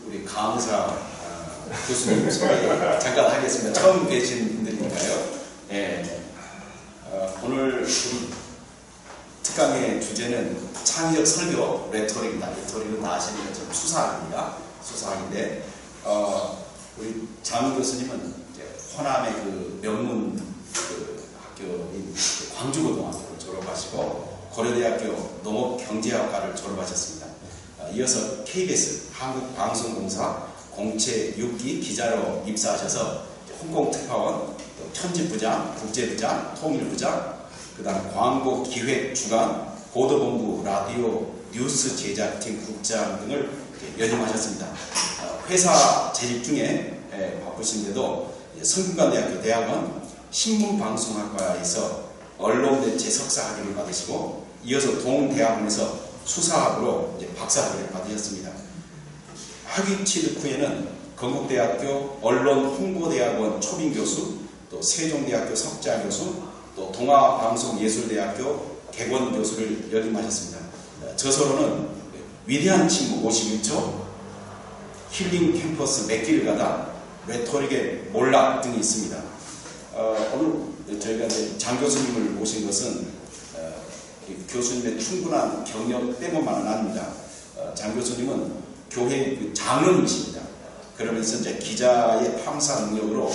우리 강사 교수님 소개 잠깐 하겠습니다. 처음 계신 분들이니까요. 예. 오늘 우리 특강의 주제는 창의적 설교 레토릭입니다. 레토릭은 다 아시는 것처럼 수사학입니다. 수사학인데 우리 장 교수님은 이제 호남의 그 명문 그 학교인 광주고등학교를 졸업하시고 고려대학교 농업경제학과를 졸업하셨습니다. 이어서 KBS 한국방송공사 공채 6기 기자로 입사하셔서 홍콩특파원, 편집부장, 국제부장, 통일부장, 그 다음 광고기획주간, 보도본부, 라디오, 뉴스 제작팀 국장 등을 연임하셨습니다. 회사 재직 중에 바쁘신데도 성균관대학교 대학원 신문방송학과에서 언론대체 석사 학위를 받으시고 이어서 동대학원에서 수사학으로 이제 박사학위를 받으셨습니다. 학위 취득 후에는 건국대학교 언론홍보대학원 초빙교수, 또 세종대학교 석자교수, 또 동아방송예술대학교 객원교수를 역임하셨습니다. 저서로는 위대한 친구 51초, 힐링 캠퍼스 몇 길을 가다, 레토릭의 몰락 등이 있습니다. 오늘 저희가 이제 장 교수님을 모신 것은 교수님의 충분한 경력 때문만은 아닙니다. 장 교수님은 교회의 그 장로이십니다. 그러면서 이제 기자의 탐사 능력으로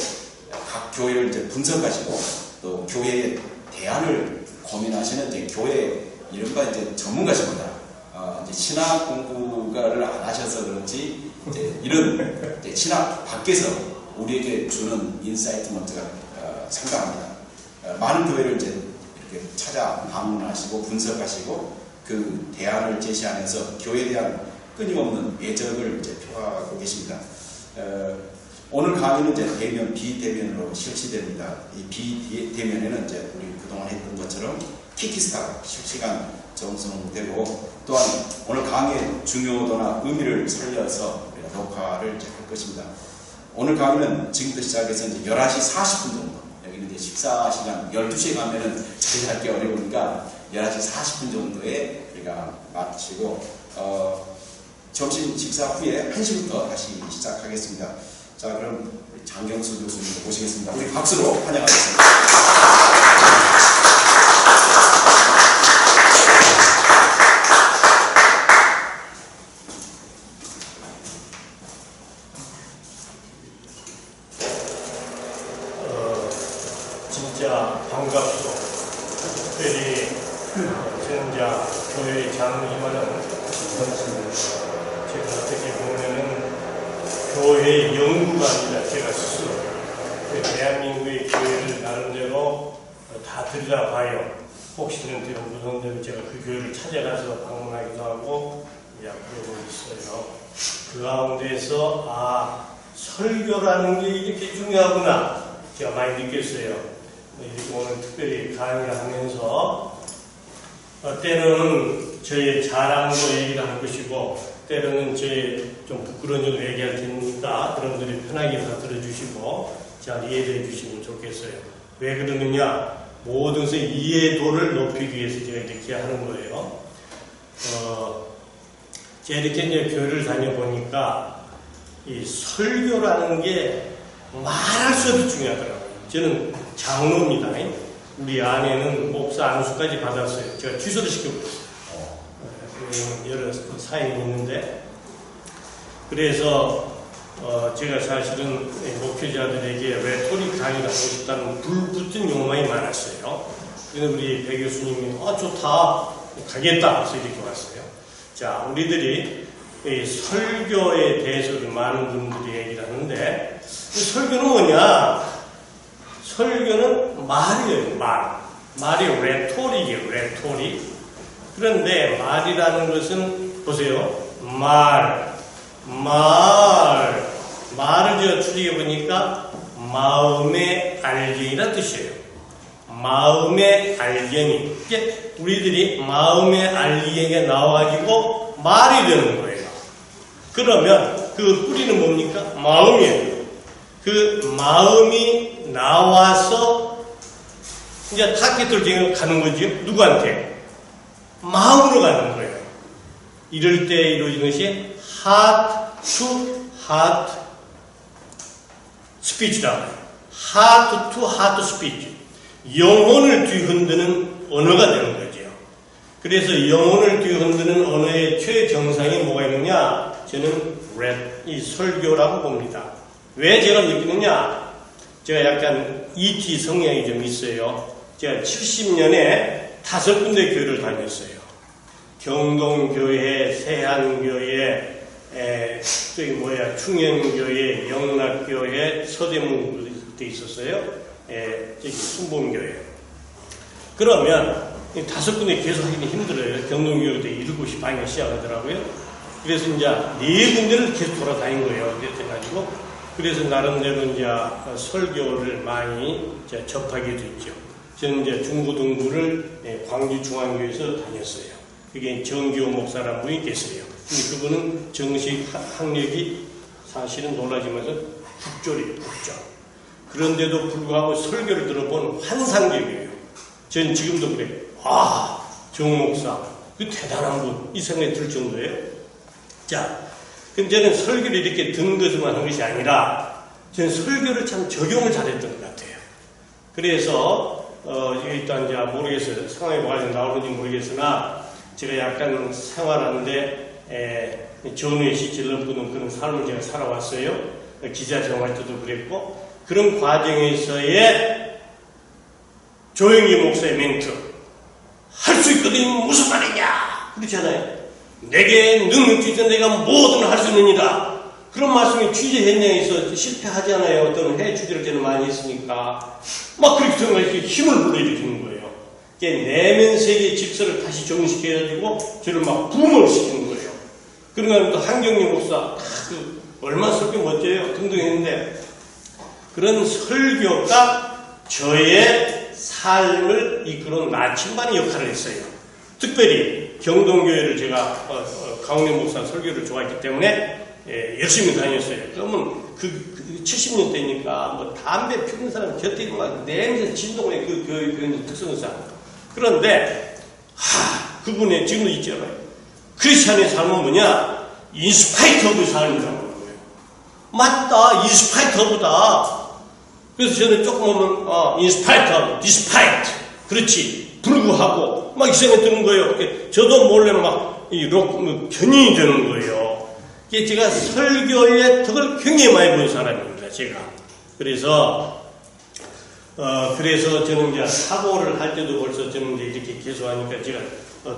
각 교회를 이제 분석하시고 또 교회의 대안을 고민하시는 이제 교회 이른바 이제 전문가십니다. 이제 신학 공부를 안 하셔서 그런지 이제 이런 이제 신학 밖에서 우리에게 주는 인사이트먼트가 상당합니다. 많은 교회를 이제 이렇게 찾아 방문하시고 분석하시고 그 대안을 제시하면서 교회에 대한 끊임없는 애정을 이제 표하고 계십니다. 오늘 강의는 이제 대면, 비대면으로 실시됩니다. 이 비대면에는 이제 우리 그동안 했던 것처럼 키키스타 실시간 전송되고 또한 오늘 강의의 중요도나 의미를 살려서 우리가 녹화를 이제 할 것입니다. 오늘 강의는 지금부터 시작해서 이제 11시 40분 정도, 여기는 이제 식사 시간 12시에 가면은 자리하기 어려우니까 11시 40분 정도에 우리가 마치고 점심 식사 후에 1시부터 다시 시작하겠습니다. 자, 그럼 우리 장경수 교수님 모시겠습니다. 우리 박수로 환영하겠습니다. 진짜 반갑고 특별히 전자 교회 장로님은 제가 어떻게 보면은 교회의 연구가 아니라 제가 스스로 대한민국의 교회를 나름대로 다 들여다봐요. 혹시는 되면 무성대로 제가 그 교회를 찾아가서 방문하기도 하고 그러고 있어요. 그 가운데서 설교라는 게 이렇게 중요하구나 제가 많이 느꼈어요. 이렇게 오늘 특별히 강의를 하면서 때로는 저의 자랑도 얘기를 할 것이고 때로는 저의 좀 부끄러운 점도 얘기할 테니까 여러분들이 편하게 다 들어주시고 잘 이해해 주시면 좋겠어요. 왜 그러느냐, 모든 것의 이해도를 높이기 위해서 제가 이렇게 하는 거예요. 제가 이렇게 이제 교회를 다녀보니까 이 설교라는 게 말할 수 없이 중요하더라고요. 저는 장로입니다. 우리 아내는 목사 안수까지 받았어요. 제가 취소를 시켜버렸어요. 여러 사연이 있는데, 그래서 제가 사실은 목회자들에게 레토릭 강의를 하고 싶다는 불붙은 욕망이 많았어요. 그래서 우리 배 교수님이 좋다 가겠다 해서 이렇게 왔어요. 자, 우리들이 이 설교에 대해서도 많은 분들이 얘기를 하는데, 설교는 뭐냐? 설교는 말이에요. 말이 레토릭이에요. 레토릭. 그런데 말이라는 것은 보세요. 말을 제가 추리해 보니까 마음의 알갱이란 뜻이에요. 마음의 알갱이. 이게 우리들이 마음의 알갱이가 나와가지고 말이 되는 거예요. 그러면 그 뿌리는 뭡니까? 마음이에요. 그 마음이 나와서 이제 타겟을 가는 거죠. 누구한테? 마음으로 가는 거예요. 이럴 때 이루어진 것이 heart to heart speech라고 해요. heart to heart speech. 영혼을 뒤흔드는 언어가 되는 거죠. 그래서 영혼을 뒤흔드는 언어의 최정상이 뭐가 있느냐? 저는 이 설교라고 봅니다. 왜 제가 느끼느냐? 제가 약간 ET 성향이 좀 있어요. 제가 70년에 5군데 교회를 다녔어요. 경동교회, 세한교회, 충현교회, 영락교회, 서대문교회 있었어요. 순봉교회. 그러면 5군데 계속 하기는 힘들어요. 경동교회도 7시 반에 시작하더라고요. 그래서 이제 4군데를 계속 돌아다닌 거예요. 그래가지고 그래서 나름대로 이제 설교를 많이 이제 접하게 됐죠. 저는 이제 중고등부를 광주중앙교회에서 다녔어요. 그게 정기호 목사라는 분이 계세요. 근데 그분은 정식 학력이 사실은 놀라지면서 국졸. 그런데도 불구하고 설교를 들어본 환상적이에요. 저는 지금도 그래요. 정 목사, 그 대단한 분, 이 생각이 들 정도예요. 자, 그럼 저는 설교를 이렇게 듣는 것만 한 것이 아니라 저는 설교를 참 적용을 잘했던 것 같아요. 그래서 일단 이제 모르겠어요. 상황이 뭐가 나오는지 모르겠으나 제가 약간 생활하는데 전후에 시절을 보는 그런 삶을 제가 살아왔어요. 기자 생활 때도 그랬고 그런 과정에서의 조영기 목사의 멘트 할 수 있거든 무슨 말이냐 그렇잖아요. 내게 능력이 있어 내가 뭐든 할 수 있느니라. 그런 말씀이 취재 현장에서 실패하잖아요. 어떤 해외 취재를 저는 많이 했으니까 막 그렇게 정말 이렇게 힘을 불러일으키는 거예요. 내면 세계의 질서를 다시 정식해가지고 저를 막 붐을 시키는 거예요. 그러니까 또 한경리 목사 얼마나 설교 멋져요 등등 했는데 그런 설교가 저의 삶을 이끄는 나침반의 역할을 했어요. 특별히 경동교회를 제가 강원래 목사 설교를 좋아했기 때문에 열심히 다녔어요. 그러면 70년대니까 뭐 담배 피우는 사람 곁에 막 냄새 진동을 해 그 특성상. 그런데 그분의 지금도 있잖아요. 크리스찬의 삶은 뭐냐? 인스파이트 오브 삶이라고 하는 거예요. 맞다, 인스파이트 오브다. 그래서 저는 조금 보면 인스파이트 오브, 디스파이트. 그렇지. 불구하고 막 이 생각이 드는 거예요. 저도 몰래 막 견인이 되는 거예요. 제가 설교의 덕을 굉장히 많이 본 사람입니다. 제가. 그래서 저는 이제 사고를 할 때도 벌써 저는 이제 이렇게 계속하니까 제가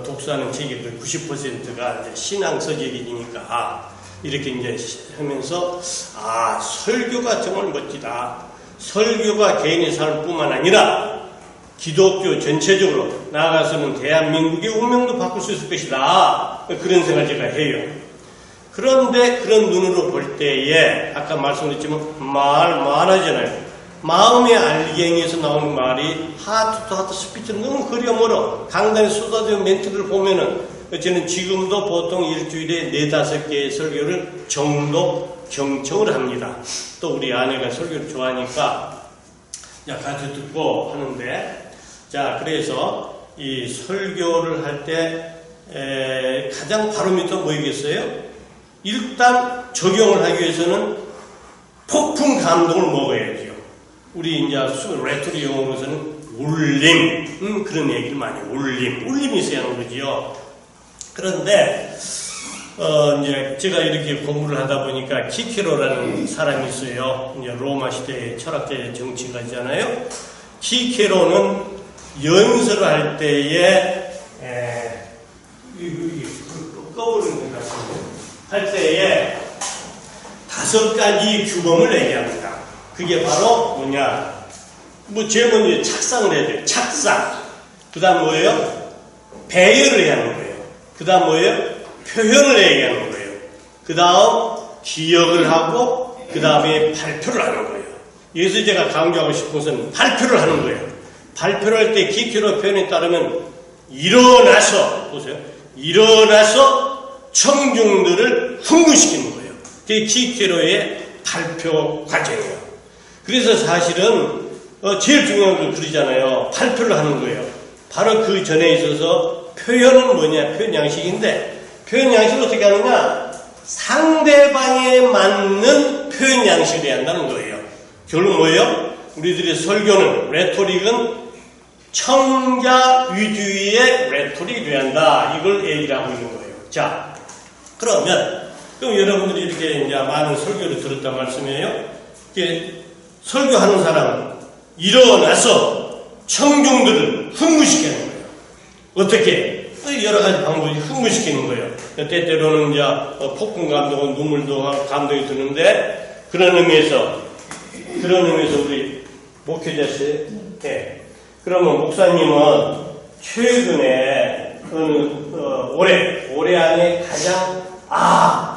독서하는 책의 90%가 이제 신앙 서적이니까 이렇게 이제 하면서 설교가 정말 멋지다. 설교가 개인의 삶뿐만 아니라 기독교 전체적으로 나아가서는 대한민국의 운명도 바꿀 수 있을 것이다. 그런 생각을 제가 해요. 그런데 그런 눈으로 볼 때에 아까 말씀드렸지만 말하잖아요. 마음의 알갱이에서 나오는 말이 하트 투 하트 스피치는 너무 그려 멀어. 강단에 쏟아지는 멘트를 보면은 저는 지금도 보통 일주일에 4-5개의 설교를 정독 경청을 합니다. 또 우리 아내가 설교를 좋아하니까 같이 듣고 하는데 자 그래서 이 설교를 할 때 가장 바로미터 뭐이겠어요? 일단 적용을 하기 위해서는 폭풍 감동을 먹어야죠. 우리 이제 레토리 용어로서는 울림 그런 얘기를 많이 울림이 있어야 하는 거지요. 그런데 이제 제가 이렇게 공부를 하다 보니까 키케로라는 사람이 있어요. 이제 로마 시대의 철학자의 정치가잖아요. 키케로는 연설할 때에 꺼버리는 것 같은데 할 때에 5가지 규범을 얘기합니다. 그게 바로 뭐냐? 제일 먼저 착상을 해야 돼요. 착상. 그 다음 뭐예요? 배열을 해야 하는 거예요. 그 다음 뭐예요? 표현을 얘기하는 거예요. 그 다음 기억을 하고 그 다음에 발표를 하는 거예요. 여기서 제가 강조하고 싶은 것은 발표를 하는 거예요. 발표를 할 때 키케로 표현에 따르면 일어나서 청중들을 흥분시키는 거예요. 그게 키케로의 발표 과정이에요. 그래서 사실은 제일 중요한 걸 그러잖아요. 발표를 하는 거예요. 바로 그 전에 있어서 표현은 뭐냐? 표현 양식인데 표현 양식을 어떻게 하느냐? 상대방에 맞는 표현 양식이 돼야 한다는 거예요. 결론 뭐예요? 우리들의 설교는, 레토릭은 청자 위주의 레토릭이 돼야 한다. 이걸 얘기를 하고 있는 거예요. 자, 그럼 여러분들이 이렇게 이제 많은 설교를 들었단 말씀이에요. 이게 설교하는 사람은 일어나서 청중들을 흥분시키는 거예요. 어떻게? 여러 가지 방법이 흥분시키는 거예요. 때때로는 이제 폭풍 감동은 눈물도 감동이 드는데 그런 의미에서 우리 목회자씨, 네. 그러면 목사님은 최근에 올해 안에 가장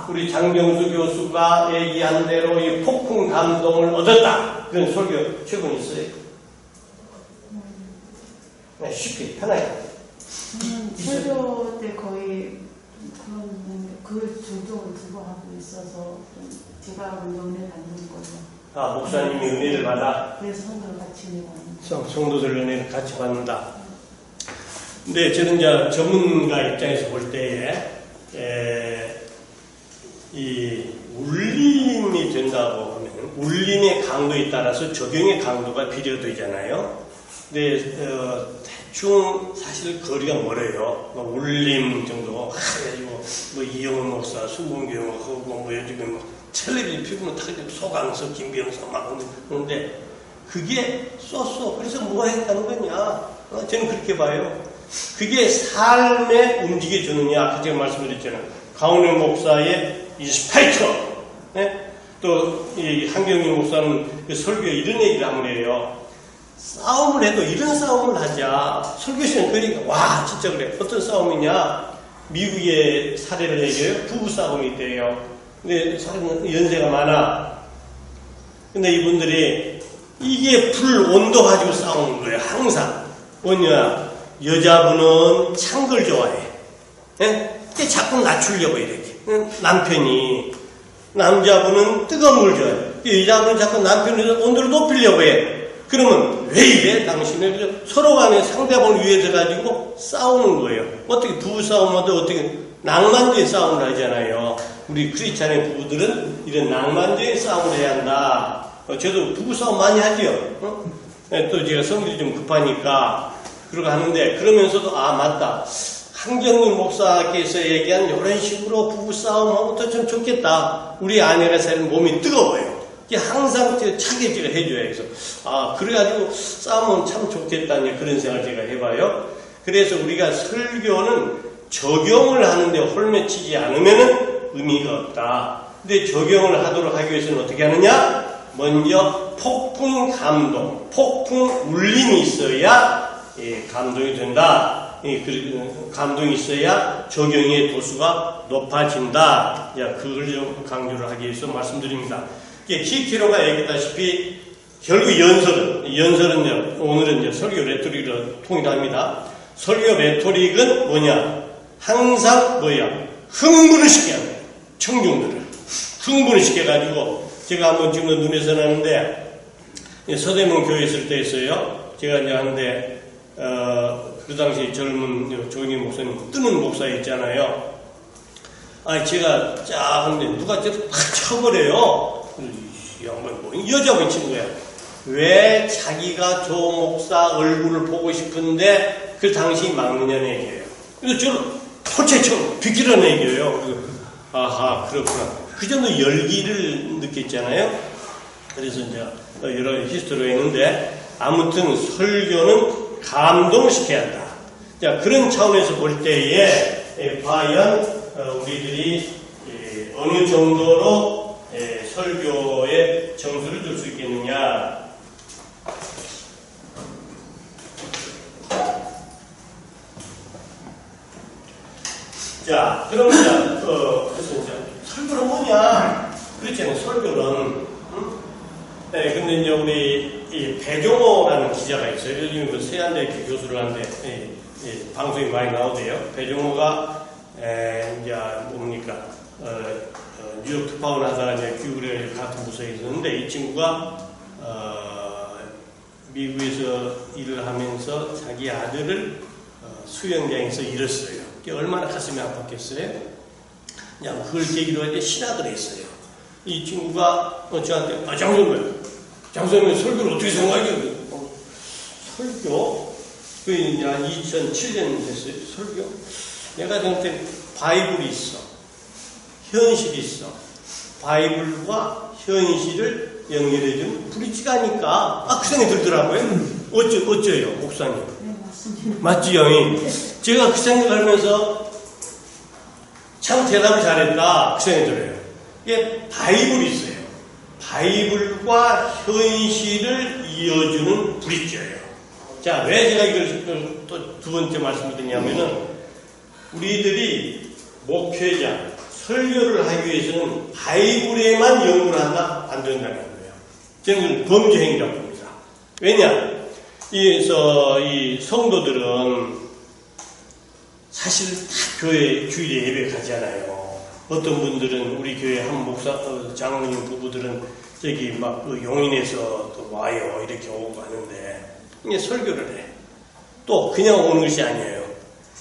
우리 장경수 교수가 얘기한 대로 이 폭풍 감동을 얻었다. 그런 설교 최근 있어요? 네, 쉽게 편하게. 설교 때 거의 그 중독을 두고 하고 있어서 제가 은혜 받는 거죠. 목사님이 은혜를 받아? 그래서 성도를 같이 은혜 받는 거죠. 성도들 은혜를 같이 받는다. 근데 저는 이제 전문가 입장에서 볼 때에 이 울림이 된다고 하면 울림의 강도에 따라서 적용의 강도가 비례되잖아요. 근데 대충 사실 거리가 멀어요. 울림 정도 해가지고 이영훈 목사, 순봉교 하고 요즘에 텔레비전 피부는 다 소강서, 김병서 막 그런데 그게 쏘. 그래서 뭐가 했다는 거냐? 저는 그렇게 봐요. 그게 삶에 움직여주느냐? 아까 제가 말씀드렸잖아요. 강원영 목사의 인스파이터, 네? 또 이 한경희 목사는 그 설교에 이런 얘기를 하면 해요. 싸움을 해도 이런 싸움을 하자. 설교시는 그러니까 와 진짜 그래. 어떤 싸움이냐? 미국의 사례를 얘기해요. 부부 싸움이 있대요. 근데 사람은 연세가 많아. 근데 이분들이 이게 불 온도 가지고 싸우는 거예요. 항상. 뭐냐? 여자분은 찬 걸 좋아해. 예? 근데 자꾸 낮추려고 이렇게. 남자분은 뜨거운 걸 좋아해. 여자분은 자꾸 남편의 온도를 높이려고 해. 그러면 왜 이래? 당신은 서로 간에 상대방을 위해서 가지고 싸우는 거예요. 어떻게 부부싸움하다 어떻게 낭만적인 싸움을 하잖아요. 우리 크리스찬의 부부들은 이런 낭만적인 싸움을 해야 한다. 저도 부부싸움 많이 하죠. 또 제가 성질이 좀 급하니까 그러고 하는데 그러면서도 맞다. 한경민 목사께서 얘기한 이런 식으로 부부싸움하고 더 좀 좋겠다. 우리 아내가 사는 몸이 뜨거워요. 항상 차게 해줘야 해서 그래가지고 싸우면 참 좋겠다 그런 생각을 제가 해봐요. 그래서 우리가 설교는 적용을 하는데 홀매치지 않으면 의미가 없다. 근데 적용을 하도록 하기 위해서는 어떻게 하느냐? 먼저 폭풍 감동, 폭풍 울림이 있어야 감동이 된다. 감동이 있어야 적용의 도수가 높아진다. 그걸 좀 강조를 하기 위해서 말씀드립니다. 키키로가 얘기했다시피 결국 연설은요, 오늘은 이제 설교 레토릭으로 통일합니다. 설교 레토릭은 뭐냐? 항상 흥분을 시켜야 돼요. 청중들을. 흥분을 시켜가지고, 제가 한번 지금 눈에 선하는데, 서대문 교회 있을 때 했어요. 제가 이제 하는데, 그 당시 젊은 조영희 목사님, 뜨는 목사 있잖아요. 제가 쫙 하는데, 누가 저를 확 쳐버려요. 여자분 친구야. 왜 자기가 조 목사 얼굴을 보고 싶은데 그 당시 막느냐는 얘기예요. 그래서 저를 토채처럼 비키라는 얘기예요. 그래서 그렇구나. 그 정도 열기를 느꼈잖아요. 그래서 이제 여러 히스토리가 있는데 아무튼 설교는 감동을 시켜야 한다. 자, 그런 차원에서 볼 때에 과연 우리들이 어느 정도로 설교에 점수를 줄 수 있겠느냐. 자, 그럼 그래서 이제 설교는 뭐냐? 그렇잖아요. 설교는. 네, 근데 이제 우리 이 배종호라는 기자가 있어요. 요즘 세안대학교 교수를 하는데 방송이 많이 나오대요. 배종호가 이제 뭡니까? 뉴욕 특파원 하다가 이제 귀국을 같은 부서에 있었는데 이 친구가 미국에서 일을 하면서 자기 아들을 수영장에서 잃었어요. 이게 얼마나 가슴이 아팠겠어요? 그냥 그걸 계기로 할 때 신학을 했어요. 이 친구가 저한테 장선생님 설교를 어떻게 생각해요? 설교? 그 이제 한 2007년 됐어요. 설교? 내가 생각할 때 바이블이 있어. 현실이 있어. 바이블과 현실을 연결해준 브릿지가 아니까 그 생각이 들더라고요. 어쩌요, 목사님? 네, 맞습니다. 맞지요? 제가 그 생각을 하면서 참 대답을 잘했다. 그 생각이 들어요. 이게 바이블이 있어요. 바이블과 현실을 이어주는 브릿지예요. 자, 왜 제가 이걸 또 두 번째 말씀을 드리냐면은 우리들이 목회자, 설교를 하기 위해서는 바이블에만 연구를 한다? 안 된다는 거예요. 저는 범죄 행위입니다. 왜냐? 이 성도들은 사실 다 교회 주일에 예배 가잖아요. 어떤 분들은 우리 교회 한 목사, 장로님 부부들은 저기 막 용인에서 또 와요. 이렇게 오고 하는데, 이게 설교를 해. 또 그냥 오는 것이 아니에요.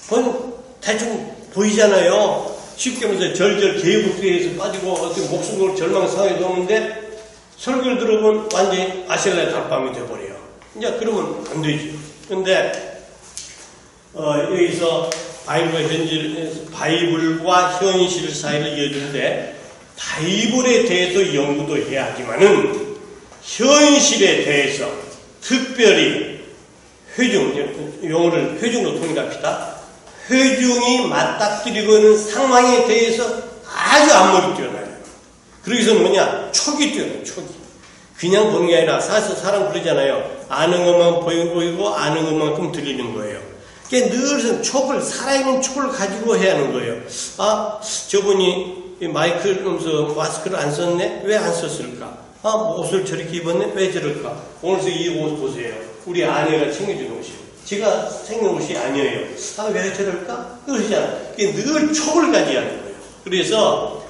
그건 대충 보이잖아요. 쉽게 말해서 절절 개국교회에서 빠지고 어떤 목숨으로 절망상에 오는데 설교를 들어보면 완전히 아실라의 달밤이 돼버려요. 이제 그러면 안 되지. 근데 여기서 바이블과 현실 사이를 이어주는데 바이블에 대해서 연구도 해야 하지만은 현실에 대해서 특별히 용어를 회중으로 통일합시다. 회중이 맞닥뜨리고 있는 상황에 대해서 아주 안목이 뛰어나요. 그러기서 뭐냐? 촉이 뛰어나요. 촉이. 그냥 보는 게 아니라 사람 그러잖아요. 아는 것만 보이고 아는 것만큼 들리는 거예요. 그러니까 늘 촉을, 살아있는 촉을 가지고 해야 하는 거예요. 저분이 마스크를 안 썼네? 왜 안 썼을까? 옷을 저렇게 입었네? 왜 저럴까? 오늘 이 옷 보세요. 우리 아내가 챙겨준 옷이에요. 제가 생긴 옷이 아니에요. 왜 저럴까? 그러시잖아요. 늘 촉을 가져야 하는 거예요. 그래서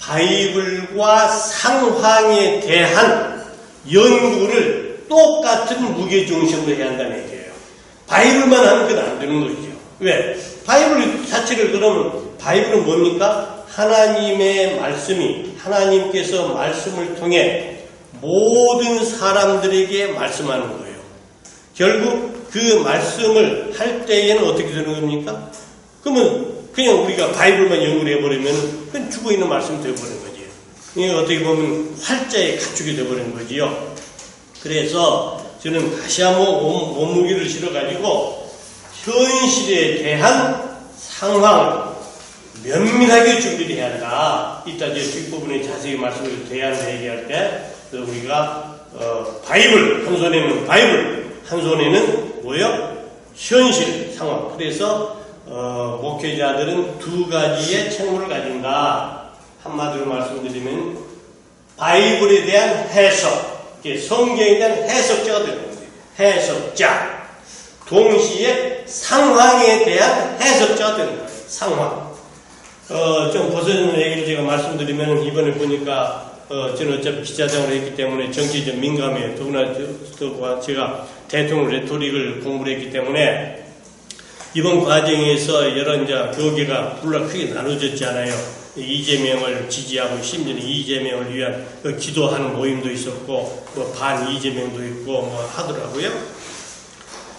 바이블과 상황에 대한 연구를 똑같은 무게중심으로 해야 한다는 얘기예요. 바이블만 하면 그건 안 되는 거죠. 왜? 바이블 자체를 그러면 바이블은 뭡니까? 하나님의 말씀이 하나님께서 말씀을 통해 모든 사람들에게 말씀하는 거예요. 결국 그 말씀을 할 때에는 어떻게 되는 겁니까? 그러면 그냥 우리가 바이블만 연구를 해버리면 그건 죽어있는 말씀이 되어버리는 거지요. 이게 어떻게 보면 활자에 갖추게 되어버리는 거지요. 그래서 저는 다시 한번 몸무게를 실어가지고 현실에 대한 상황을 면밀하게 준비를 해야 한다. 이따 제 뒷부분에 자세히 말씀을 대안을 얘기할 때 우리가 바이블 한 손에는 바이블 한 손에는 뭐요? 현실 상황. 그래서 목회자들은 두 가지의 책무를 가진다. 한마디로 말씀드리면 바이블에 대한 해석, 성경에 대한 해석자가 되는 거예요. 해석자. 동시에 상황에 대한 해석자가 되는 거예요. 상황. 좀 벗어지는 얘기를 제가 말씀드리면 이번에 보니까 저는 어차피 기자장을 했기 때문에 정치에 좀 민감해요. 더구나 제가 대통령 레토릭을 공부를 했기 때문에 이번 과정에서 여러 이제 교계가 불락 크게 나눠졌잖아요. 이재명을 지지하고 심지어는 이재명을 위한 기도하는 모임도 있었고 반 이재명도 있고 하더라고요.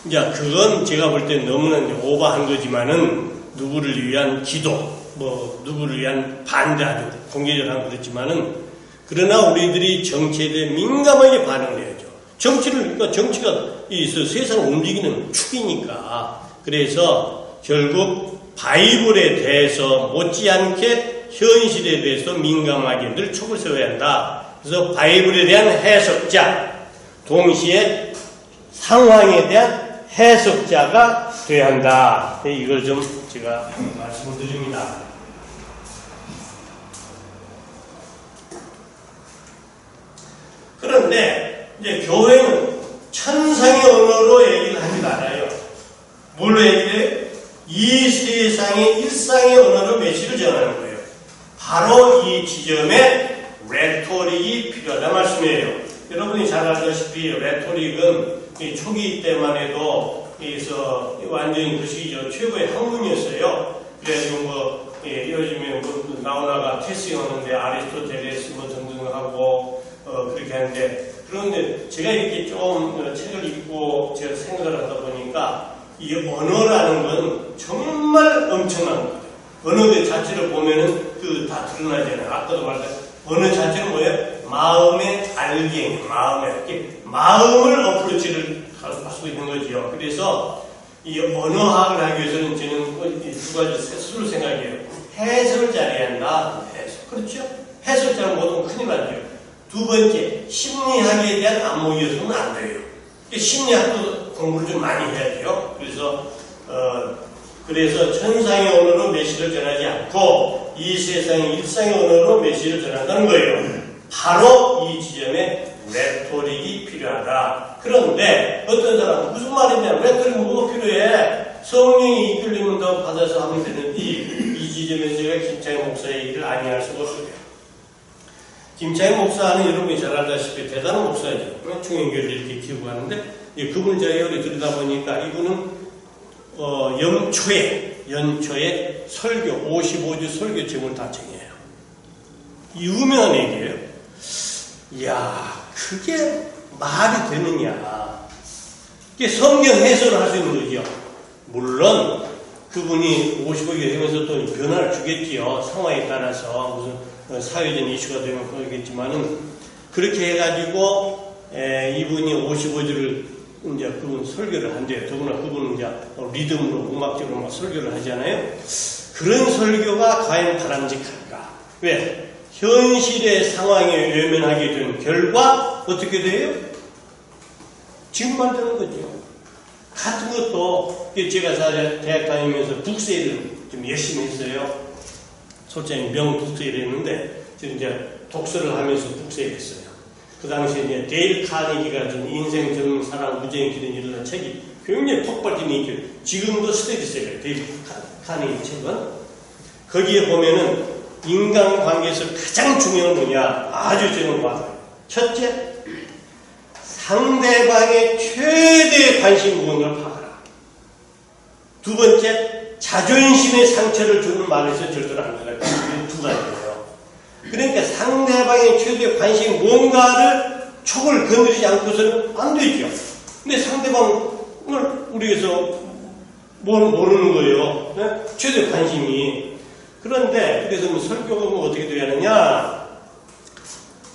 이제 그건 제가 볼 때 너무나 오버한 거지만은 누구를 위한 기도, 누구를 위한 반대하죠. 공개적으로 그렇지만은 그러나 우리들이 정치에 대해 민감하게 반응을 해야죠. 정치가 세상을 움직이는 축이니까. 그래서 결국 바이블에 대해서 못지않게 현실에 대해서 민감하게 늘 촉을 세워야 한다. 그래서 바이블에 대한 해석자, 동시에 상황에 대한 해석자가 돼야 한다. 이걸 좀 제가 말씀을 드립니다. 그런데 이제 교회는 천상의 언어로 얘기를 하지 않아요. 뭘로 얘기해요? 이 세상의 일상의 언어로 메시지를 전하는 거예요. 바로 이 지점에 레토릭이 필요하다는 말씀이에요. 여러분이 잘 알다시피 레토릭은 초기 때만 해도 완전히 그것이 최고의 학문이었어요. 그래서 예, 요즘에 뭐 나오나가 테스형하는데 아리스토텔레스 뭐 등등 하고 그렇게 하는데, 그런데 제가 이렇게 좀 책을 읽고 제가 생각을 하다 보니까 이 언어라는 건 정말 엄청난 거예요. 언어 자체를 보면은 그 다 드러나잖아요. 아까도 말했던 언어 자체는 뭐예요? 마음의 알갱이, 마음을 어프로치를 할 수 있는 거죠. 그래서 이 언어학을 하기 위해서는 저는 두 가지 스스로 생각해요. 해석을 잘해야 한다. 해석. 그렇죠? 해석 잘못하면 큰일 나죠. 두 번째, 심리학에 대한 안목이어서는 안 돼요. 심리학도 공부를 좀 많이 해야 돼요. 그래서 천상의 언어로 메시지를 전하지 않고 이 세상의 일상의 언어로 메시지를 전한다는 거예요. 바로 이 지점에 레토릭이 필요하다. 그런데 어떤 사람은 무슨 말이냐, 레토릭 뭐가 필요해? 성령이 이끌리면 더 받아서 하면 되는데, 이 지점에서 제가 김창희 목사의 얘기를 아니할 수가 없어요. 김창희 목사는 여러분이 잘 알다시피 대단한 목사죠. 중형교를 이렇게 키우고 하는데, 그분을 제가 여기 들여다보니까 이분은 연초에 설교, 55주 설교 제목을 다 정해요. 유명한 얘기예요. 이야, 그게 말이 되느냐. 그게 성경 해설을 할 수 있는 거죠. 물론, 그분이 55개 하면서 또 변화를 주겠지요. 상황에 따라서 무슨 사회적 이슈가 되면 그러겠지만은, 그렇게 해가지고, 이분이 55주를 이제 그분 설교를 한대요. 더구나 그분은 이제 리듬으로 음악적으로 막 설교를 하잖아요. 그런 설교가 과연 바람직할까? 왜? 현실의 상황에 외면하게 된 결과 어떻게 돼요? 지금 만드는 거죠. 같은 것도 제가 대학 다니면서 북세일을 좀 열심히 했어요. 솔직히 명북세일을 했는데 지금 이제 독서를 하면서 북세일 했어요. 그 당시에 이제 데일 카네기가 준 인생 전 사랑 무죄의 길은 이르는 책이 굉장히 폭발적인 인기를, 지금도 스테디셀러예요. 데일 카네기 책은. 거기에 보면은 인간관계에서 가장 중요한 건 뭐냐, 아주 저는 봐요. 첫째, 상대방의 최대의 관심 무언가를 파악하라. 두 번째, 자존심의 상처를 주는 말에서 절대로 안 된다. 두 가지예요. 그러니까 상대방의 최대의 관심 뭔가를 촉을 건드리지 않고서는 안 되죠. 근데 상대방을 우리에서 모르는 거예요. 네? 최대 관심이. 그런데 그래서 설교가 어떻게 돼야 하느냐?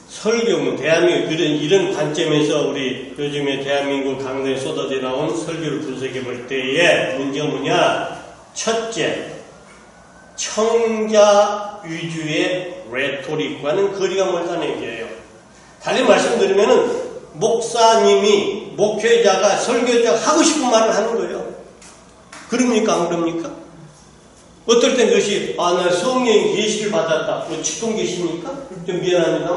설교는 대한민국 이런 관점에서 우리 요즘에 대한민국 강단에 쏟아져 나온 설교를 분석해 볼 때에 문제가 뭐냐? 첫째, 청자 위주의 레토릭과는 거리가 멀다는 얘기예요. 달리 말씀드리면은 목사님이, 목회자가, 설교자가 하고 싶은 말을 하는 거예요. 그럽니까? 안 그럽니까? 어떨 땐 그것이, 나 성령의 계시를 받았다. 뭐 직통 계시입니까? 좀 미안합니다.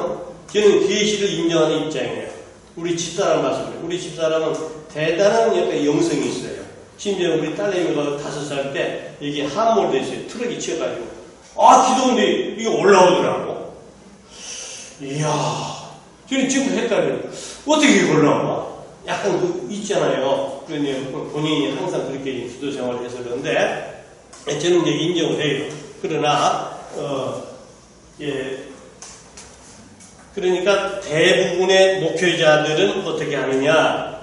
저는 계시를 인정하는 입장이에요. 우리 집사람 말씀드려요. 우리 집사람은 대단한 약간 영성이 있어요. 심지어 우리 딸내미가 5살 때 이게 함몰됐어요. 트럭이 치여가지고. 기도인데 이게 올라오더라고. 이야, 저는 지금 헷갈려요. 어떻게 이게 올라와? 약간 있잖아요. 그러니 본인이 항상 그렇게 기도 생활을 해서 그런데, 저는 이제 인정을 해요. 그러나, 그러니까 대부분의 목회자들은 어떻게 하느냐,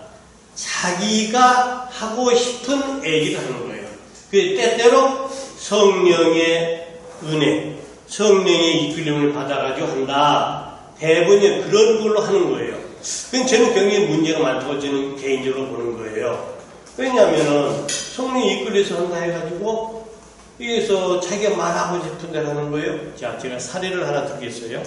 자기가 하고 싶은 얘기를 하는 거예요. 그 때때로 성령의 은혜, 성령의 이끌림을 받아가지고 한다. 대부분이 그런 걸로 하는 거예요. 그건 저는 굉장히 문제가 많다고 저는 개인적으로 보는 거예요. 왜냐하면 성령이 이끌려서 한다 해가지고 여기서 자기가 말하고 싶은 대로 하는 거예요. 자, 제가 사례를 하나 드리겠어요.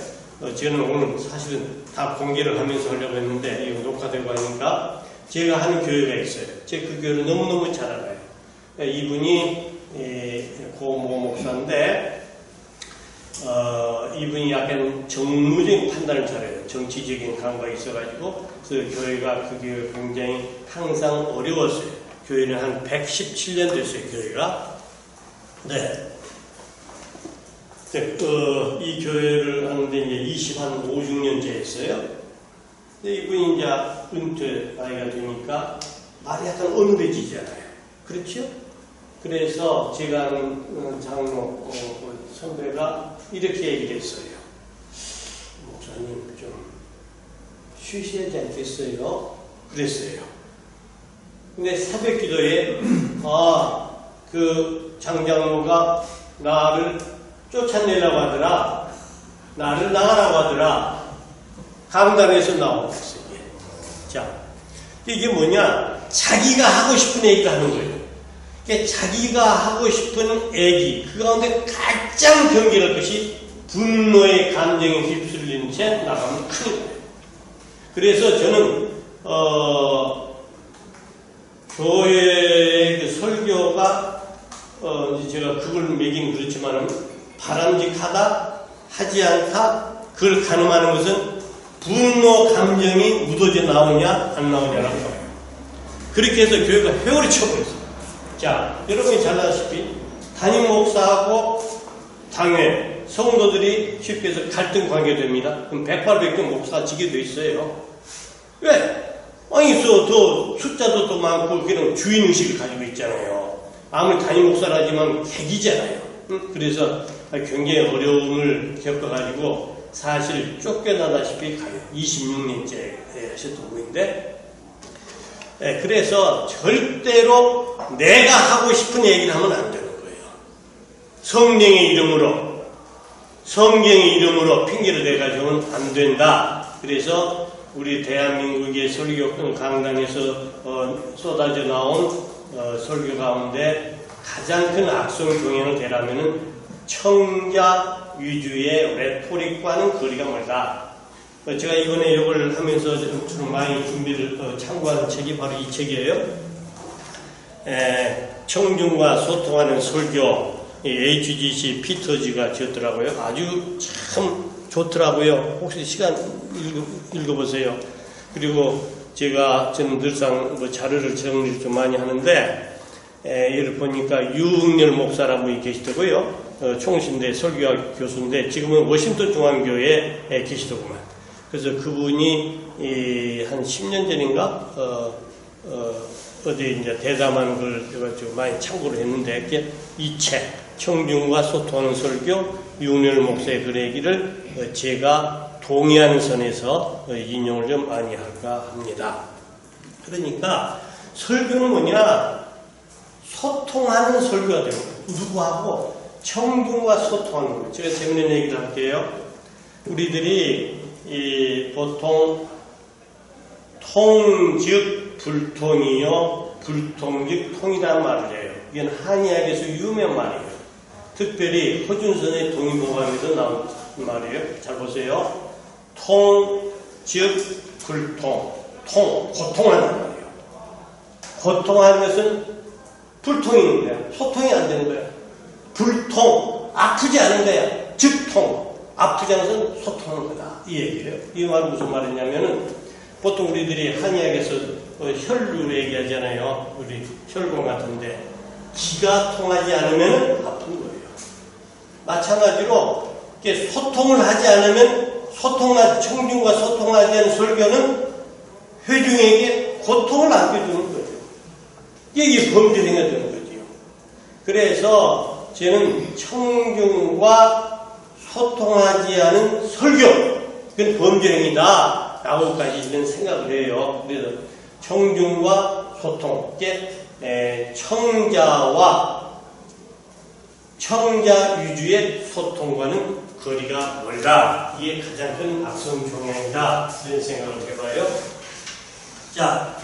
저는 오늘 사실은 다 공개를 하면서 하려고 했는데 이거 녹화되고 하니까 제가 하는 교회가 있어요. 제가 그 교회를 너무너무 잘 알아요. 이분이 고모 목사인데 이분이 약간 정무적인 판단을 잘해요. 정치적인 감각이 있어가지고 그 교회가 그 교회가 굉장히 항상 어려웠어요. 교회는 한 117년 됐어요. 교회가. 네. 이 교회를 하는데 이제 5, 6년째 했어요. 근데 이분이 이제 은퇴 나이가 되니까 말이 약간 어눌해지잖아요. 그렇죠? 그래서 제가 아는 장로, 내가 이렇게 얘기를 했어요. 목사님 좀 쉬셔야 되지 않겠어요? 그랬어요. 근데 새벽 기도에 그 장장로가 나를 쫓아내려고 하더라. 나를 나가라고 하더라. 강단에서 나오고 있어요. 자, 이게 뭐냐? 자기가 하고 싶은 얘기를 하는 거예요. 그러니까 자기가 하고 싶은 얘기, 그 가운데 가장 경계할 것이 분노의 감정에 휩쓸리는 채 나가면 큰일 나요. 그래서 저는 교회의 그 설교가 제가 그걸 매긴 그렇지만은 바람직하다 하지 않다 그걸 가늠하는 것은 분노 감정이 묻어져 나오냐 안 나오냐라는 거예요. 그렇게 해서 교회가 회오리 쳐버렸어요. 자, 여러분이 잘 아시다시피 담임 목사하고 당회 성도들이 쉽게 해서 갈등 관계됩니다. 그럼 108백정 목사가 지게 돼 있어요. 왜? 아니, 더 숫자도 더 많고 그런 주인의식을 가지고 있잖아요. 아무리 담임 목사라지만 객이잖아요. 그래서 굉장히 어려움을 겪어가지고 사실 쫓겨나다시피 가요. 26년째 하셨던 분인데, 그래서 절대로 내가 하고 싶은 얘기를 하면 안 되는 거예요. 성령의 이름으로 핑계를 대가지고는 안 된다. 그래서 우리 대한민국의 설교 강단에서 쏟아져 나온 설교 가운데 가장 큰 악성 경향을 대라면은 청자 위주의 레토릭과는 거리가 멀다. 제가 이번에 이걸 하면서 좀 많이 준비를 참고하는 책이 바로 이 책이에요. 청중과 소통하는 설교, HGC 피터즈가 지었더라고요. 아주 참 좋더라고요. 혹시 시간 읽어보세요. 그리고 저는 늘상 자료를 정리를 좀 많이 하는데, 예를 보니까 유흥렬 목사라는 분이 계시더고요. 총신대 설교학 교수인데 지금은 워싱턴 중앙교회에 계시더구만. 그래서 그분이 한 10년 전인가 어디 이제 대담한 걸 제가 좀 많이 참고를 했는데, 이 책 청중과 소통하는 설교 유흥렬 목사의 그 얘기를 제가 동의하는 선에서 인용을 좀 많이 할까 합니다. 그러니까 설교는 뭐냐? 소통하는 설교가 되는 거예요. 누구하고? 청중과 소통하는 거예요. 제가 재밌는 얘기를 할게요. 우리들이 보통 통즉 불통이요, 불통즉 통이라는 말을 해요. 이건 한의학에서 유명한 말이에요. 특별히 허준선의 동의보감에서 나온 말이에요. 잘 보세요. 통, 즉, 불통. 고통하는 말이에요. 고통하는 것은 불통이 있는 거야. 소통이 안 되는 거야. 불통, 아프지 않은 거야. 즉통, 아프지 않은 것은 소통하는 거다. 이 얘기예요. 이 말은 무슨 말이냐면은, 보통 우리들이 한의학에서 혈류 얘기하잖아요. 우리 혈관 같은데, 기가 통하지 않으면 아픈 거예요. 마찬가지로 소통을 하지 않으면 청중과 소통하지 않은 설교는 회중에게 고통을 안겨주는 거죠. 이게 범죄행위가 되는 거죠. 그래서 저는 청중과 소통하지 않은 설교, 그건 범죄행위다 라고까지 이런 생각을 해요. 그래서 청중과 소통, 청자 위주의 소통과는 거리가 멀다. 이게 가장 큰 악성 경향이다. 이런 생각을 해봐요. 자,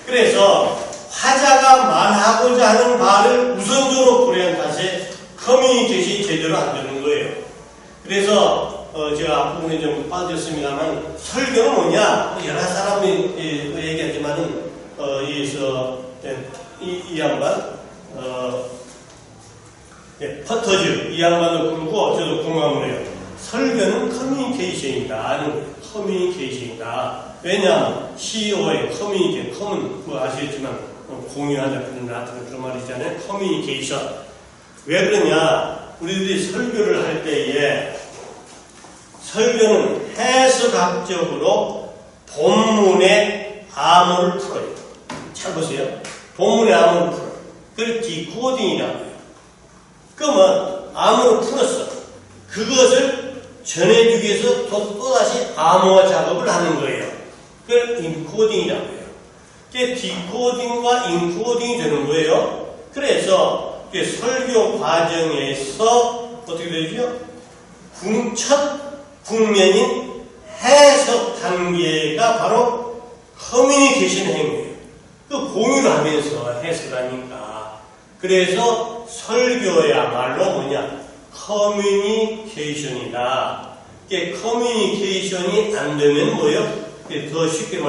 그래서 화자가 말하고자 하는 말을 우선적으로 고려한 탓에 커뮤니케이션이 제대로 안 되는 거예요. 그래서 제가 앞부분에 좀 빠졌습니다만, 설교는 뭐냐? 여러 사람이 얘기하지만은 이 양반 퍼터즈 이 양반도 그렇고 저도 공감을 해요. 설교는 커뮤니케이션이다. 커뮤니케이션이다. 왜냐하면 CEO의 커뮤니케이션, 뭐 아시겠지만 공유하자 그런 말이잖아요. 커뮤니케이션. 왜 그러냐? 우리들이 설교를 할 때에 설교는 해석학적으로 본문의 암호를 풀어요. 잘 보세요. 본문의 암호를 풀어요. 그걸 디코딩이라고 해요. 그러면 암호를 풀었어. 그것을 전해주기 위해서 또다시 암호화 작업을 하는 거예요. 그걸 인코딩이라고 해요. 그게 디코딩과 인코딩이 되는 거예요. 그래서 설교 과정에서 어떻게 되죠? 첫 국면인 해석 단계가 바로 커뮤니케이션 행위예요. 그 공유를 하면서 해석하니까. 그래서 설교야말로 뭐냐? 커뮤니케이션이다. 이게 커뮤니케이션이 안 되면 뭐예요? 더 쉽게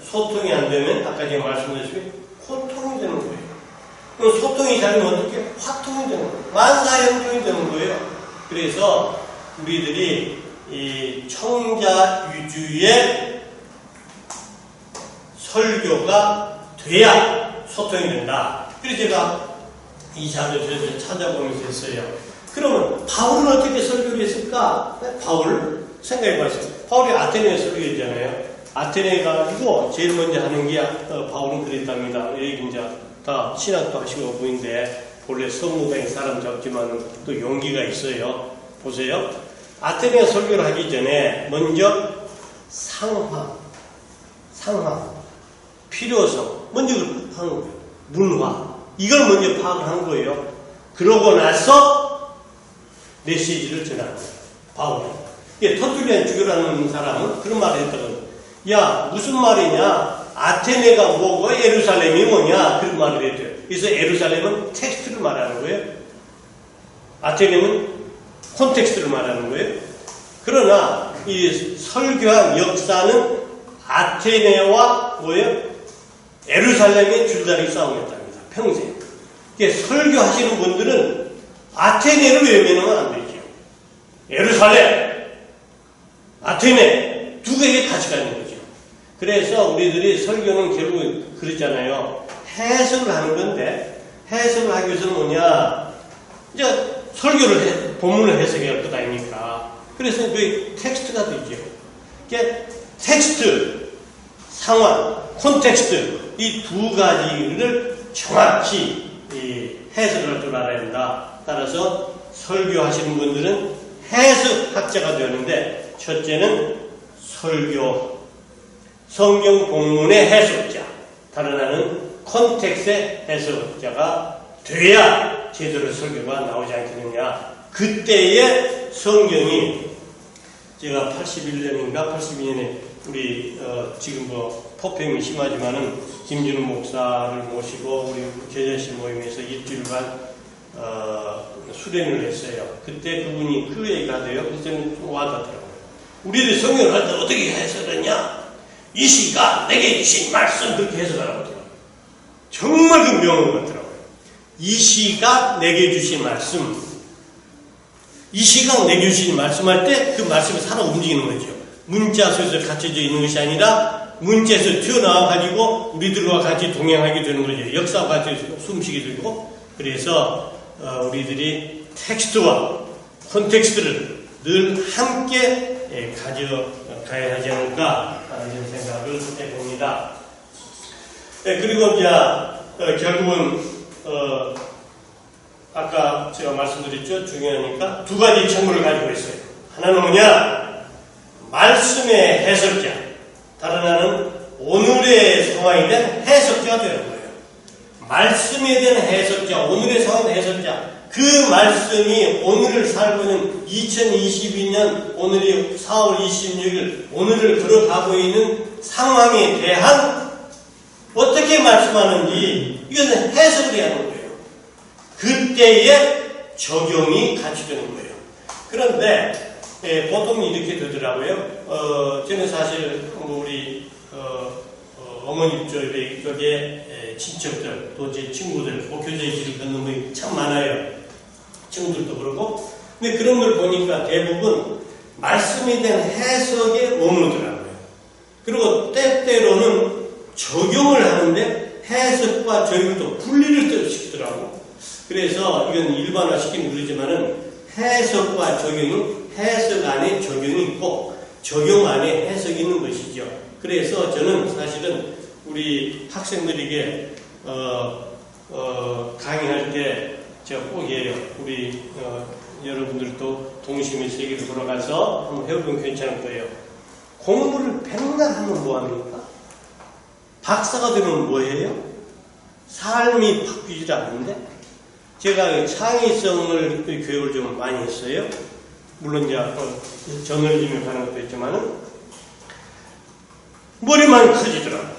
소통이 안 되면 아까 제가 말씀드렸지만 고통이 되는 거예요. 그럼 소통이 잘 되면 어떻게? 화통이 되는 거예요. 만사형통이 되는 거예요. 그래서 우리들이 이 청자 위주의 설교가 돼야 소통이 된다. 그래서 제가 이 자료를 찾아보면서 했어요. 그러면 바울은 어떻게 설교를 했을까? 바울 생각해 봤어요. 바울이 아테네에 설교했잖아요. 아테네에 가지고 제일 먼저 하는 게 바울은 그랬답니다. 여기 이제 다 신학도 하시고 보이는데 본래 성무당에 사람 잡지만 또 용기가 있어요. 보세요. 아테네 설교를 하기 전에 먼저 상황, 필요성, 먼저 하는 거예요. 문화, 이걸 먼저 파악을 한 거예요. 그러고 나서 메시지를 전하는 거예요. 바울이. 터툴리안 주교라는 사람은 그런 말을 했다고. 야, 무슨 말이냐? 아테네가 뭐고 예루살렘이 뭐냐? 그런 말을 했대요. 그래서 예루살렘은 텍스트를 말하는 거예요. 아테네는 콘텍스트를 말하는 거예요. 그러나 이 설교한 역사는 아테네와 뭐예요? 예루살렘의 줄다리 싸움이었답니다. 평생. 설교하시는 분들은 아테네를 외면하면 안 되죠. 예루살렘, 아테네 두 개의 가치가 있는 거죠. 그래서 우리들이 설교는 결국 그렇잖아요. 해석을 하는 건데 해석을 하기 위해서는 뭐냐? 이제 설교를 본문을 해석해야 할 것 아닙니까? 그래서 그 텍스트가 되죠. 텍스트, 상황, 콘텍스트 이 두 가지를 정확히 해석을 할 줄 알아야 한다. 따라서 설교하시는 분들은 해석학자가 되는데 첫째는 설교, 성경 본문의 해석자, 다른 하나는 콘텍스트의 해석자가 돼야 제대로 설교가 나오지 않겠느냐. 그때의 성경이 제가 81년인가 82년에 우리 지금 폭염이 심하지만은 김준우 목사를 모시고 우리 제자실 모임에서 일주일간 수련을 했어요. 그때 그분이 그 얘기가 돼요. 그래서 저는 좀 와닿더라고요. 우리들이 성경을 할 때 어떻게 해석하냐? 이 시가 내게 주신 말씀 그렇게 해석하라고 하더라고요. 정말 그 명언 같더라고요. 이 시가 내게 주신 말씀, 이 시가 내게 주신 말씀할 때 그 말씀이 살아 움직이는 거죠. 문자 속에서 갇혀져 있는 것이 아니라 문자에서 튀어나와가지고 우리들과 같이 동행하게 되는 거죠. 역사와 같이 숨쉬게 되고. 그래서 우리들이 텍스트와 콘텍스트를 늘 함께 가져가야 하지 않을까 이런 생각을 해봅니다. 그리고 이제 결국은 아까 제가 말씀드렸죠. 중요하니까 두 가지 책무를 가지고 있어요. 하나는 뭐냐? 말씀의 해석자, 다른 하나는 오늘의 상황에 대한 해석자가 되는 거예요. 말씀에 대한 해석자, 오늘의 상황의 해석자, 그 말씀이 오늘을 살고 있는 2022년 오늘이 4월 26일 오늘을 걸어가고 있는 상황에 대한 어떻게 말씀하는지 이것은 해석을 해야 하는 거예요. 그때의 적용이 같이 되는 거예요. 그런데 보통 이렇게 되더라고요. 저는 사실 우리 어머니 쪽에 친척들 또 제 친구들 교제의 길을 걷는 분이 참 많아요. 친구들도 그렇고. 근데 그런 걸 보니까 대부분 말씀에 대한 해석에 머무르더라고요. 그리고 때때로는 적용을 하는데 해석과 적용을 또 분리를 시키더라고요. 그래서 이건 일반화시키는 그러지만은 해석과 적용이 해석 안에 적용이 있고 적용 안에 해석이 있는 것이죠. 그래서 저는 사실은 우리 학생들에게 강의할 때 제가 꼭 얘기해요. 우리 여러분들도 동심의 세계로 돌아가서 한번 해보면 괜찮을 거예요. 공부를 백날 하면 뭐합니까? 박사가 되면 뭐예요? 삶이 바뀌질 않는데? 제가 창의성을 교육을 좀 많이 했어요. 물론 이제 저널리즘에 관한 것도 있지만은 머리만 커지더라고요.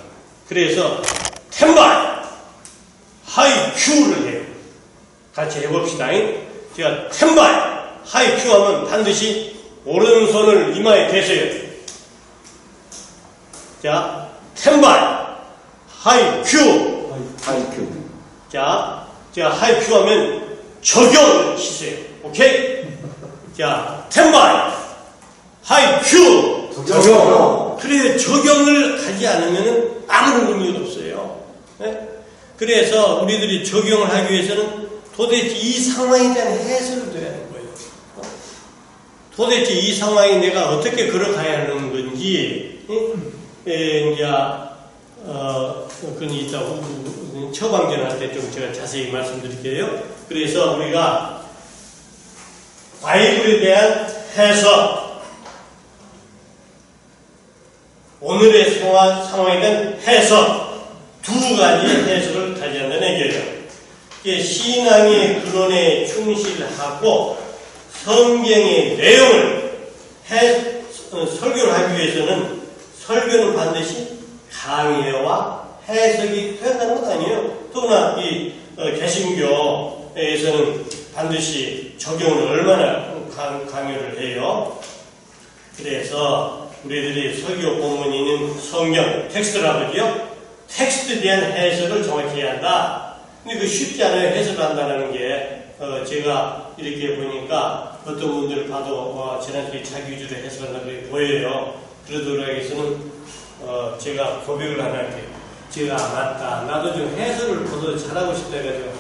그래서 텐바이 하이큐를 해요. 같이 해봅시다. 제가 텐바이 하이큐 하면 반드시 오른손을 이마에 대세요. 자, 텐바이 하이큐. 자, 제가 하이큐 하면 적용을 치세요. 오케이? 자, 텐바이 하이큐. 적용. 그래, 적용을 하지 않으면 아무런 의미가 없어요. 네? 그래서 우리들이 적용을 하기 위해서는 도대체 이 상황에 대한 해석을 돼야 하는 거예요. 도대체 이 상황에 내가 어떻게 걸어가야 하는 건지, 이제, 그건 이따 처방전 할 때 좀 제가 자세히 말씀드릴게요. 그래서 우리가 바이블에 대한 해석, 오늘의 상황에 대한 해석, 두 가지의 해석을 가져야 한다는 얘기예요. 신앙의 근원에 충실하고 성경의 내용을 설교를 하기 위해서는 설교는 반드시 강해와 해석이 된다는 것 아니에요. 더구나 이 개신교에서는 반드시 적용을 얼마나 강요를 해요. 그래서 우리들이 설교 본문이 있는 성경 텍스트라고 하죠. 텍스트에 대한 해석을 정확히 해야 한다. 근데 그 쉽지 않아요. 해석을 한다는 게 제가 이렇게 보니까 어떤 분들 봐도 지난주에 자기 위주로 해석한다고 보여요. 그러도록 해서는 제가 고백을 하나 할게요. 제가 맞다. 나도 좀 해석을 더 잘하고 싶다 해가지고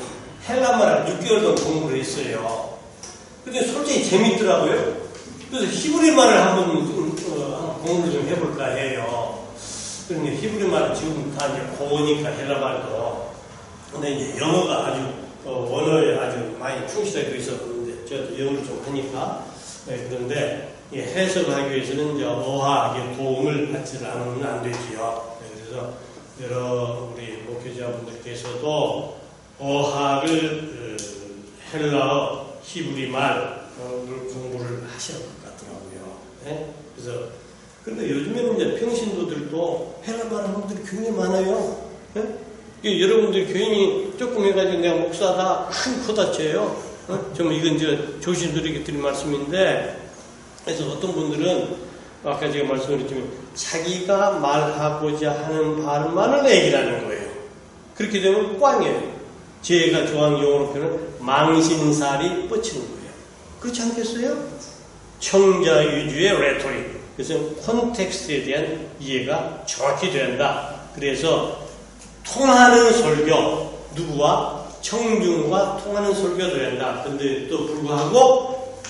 헬라말을 6개월 동안 공부를 했어요. 근데 솔직히 재밌더라고요. 그래서 히브리말을 한번 공부를 좀 해볼까 해요. 그런데 히브리말은 지금 다 이제 고우니까 헬라말도. 근데 이제 영어가 아주 원어에 아주 많이 충실하게 있었는데 저도 영어를 좀 하니까 그런데 해석을 하기 위해서는 이제 어학의 도움을 받지 않으면 안 되지요. 그래서 여러 우리 목회자분들께서도 어학을 헬라어, 히브리말을 공부를 하셔야 할 것 같더라고요. 네? 그래서 그런데 요즘에는 이제 평신도들도 헬라말 하는 분들이 굉장히 많아요. 네? 여러분들 교인이 조금 해가지고 내가 목사다 큰 코다쳐요. 좀 이건 조신들에게 드린 말씀인데, 그래서 어떤 분들은 아까 제가 말씀드렸지만 자기가 말하고자 하는 발만을 얘기하는 거예요. 그렇게 되면 꽝이에요. 제가 좋아하는 용어로 표현은 망신살이 뻗치는 거예요. 그렇지 않겠어요? 청자 위주의 레토릭. 그래서 콘텍스트에 대한 이해가 정확히 돼야 한다. 그래서 통하는 설교, 누구와? 청중과 통하는 설교가 돼야 한다. 근데 또 불구하고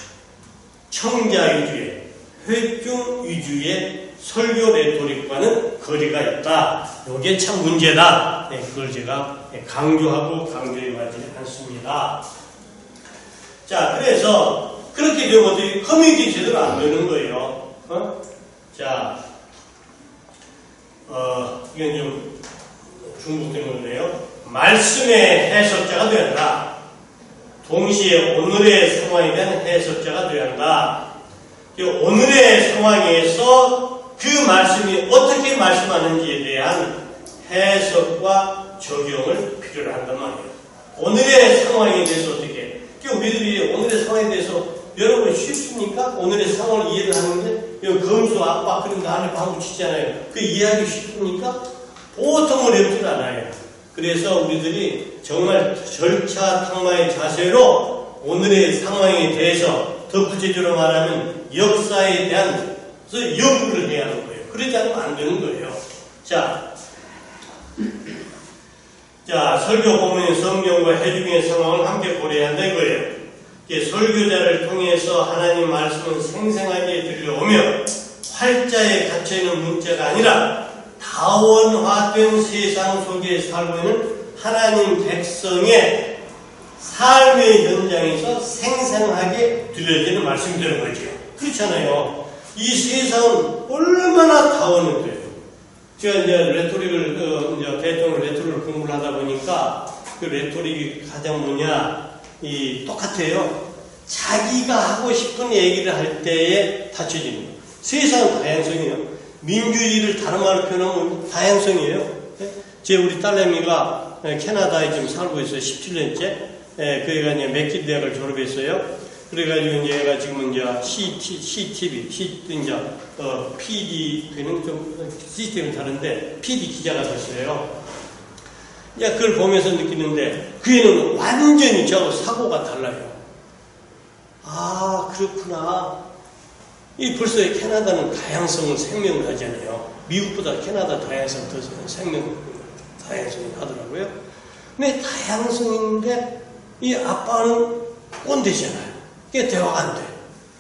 청자 위주의, 회중 위주의 설교 레토릭과는 거리가 있다. 이게 참 문제다. 네, 그걸 제가 강조하고 강조해가지 않습니다. 자, 그래서 그렇게 되면 어떻게 커뮤니티 제대로 안 되는 거예요. 자, 이건 좀 중복된 건데요. 말씀의 해석자가 되어야 한다. 동시에 오늘의 상황에 대한 해석자가 되어야 한다. 오늘의 상황에서 그 말씀이 어떻게 말씀하는지에 대한 해석과 적용을 필요로 한단 말이에요. 오늘의 상황에 대해서 어떻게? 우리들이 오늘의 상황에 대해서 여러분 쉽습니까? 오늘의 상황을 이해를 하는데 검수, 압박, 그런 거 안에 방구 치잖아요. 그 이해하기 쉽습니까? 보통 어렵진 않아요. 그래서 우리들이 정말 절차탕마의 자세로 오늘의 상황에 대해서 더 구체적으로 말하면 역사에 대한 연구를 해야 하는 거예요. 그러지 않으면 안 되는 거예요. 자, 설교 본문의 성경과 해중의 상황을 함께 고려해야 한다는 거예요. 설교자를 통해서 하나님 말씀은 생생하게 들려오며 활자에 갇혀있는 문자가 아니라 다원화된 세상 속에 살고 있는 하나님 백성의 삶의 현장에서 생생하게 들려지는 말씀이 되는 거죠. 그렇잖아요. 이 세상은 얼마나 다원해요. 제가 이제 레토릭을, 이제 대통령 레토릭을 공부를 하다 보니까 그 레토릭이 가장 똑같아요. 자기가 하고 싶은 얘기를 할 때에 받쳐지는 거예요. 세상은 다양성이에요. 민주주의를 다른 말로 표현하면 다양성이에요. 우리 딸내미가 캐나다에 지금 살고 있어요. 17년째. 그애가 이제 맥길 대학을 졸업했어요. 그래가지고 이제 얘가 지금은 이제 CTV, PD는 좀 시스템이 다른데 PD 기자가 됐어요. 이제 그걸 보면서 느끼는데 그 애는 완전히 저하고 사고가 달라요. 아, 그렇구나. 벌써 캐나다는 다양성을 생명을 하잖아요. 미국보다 캐나다 다양성 더 다양성이 하더라고요. 근데 다양성인데 이 아빠는 꼰대잖아요. 이게 대화가 안 돼.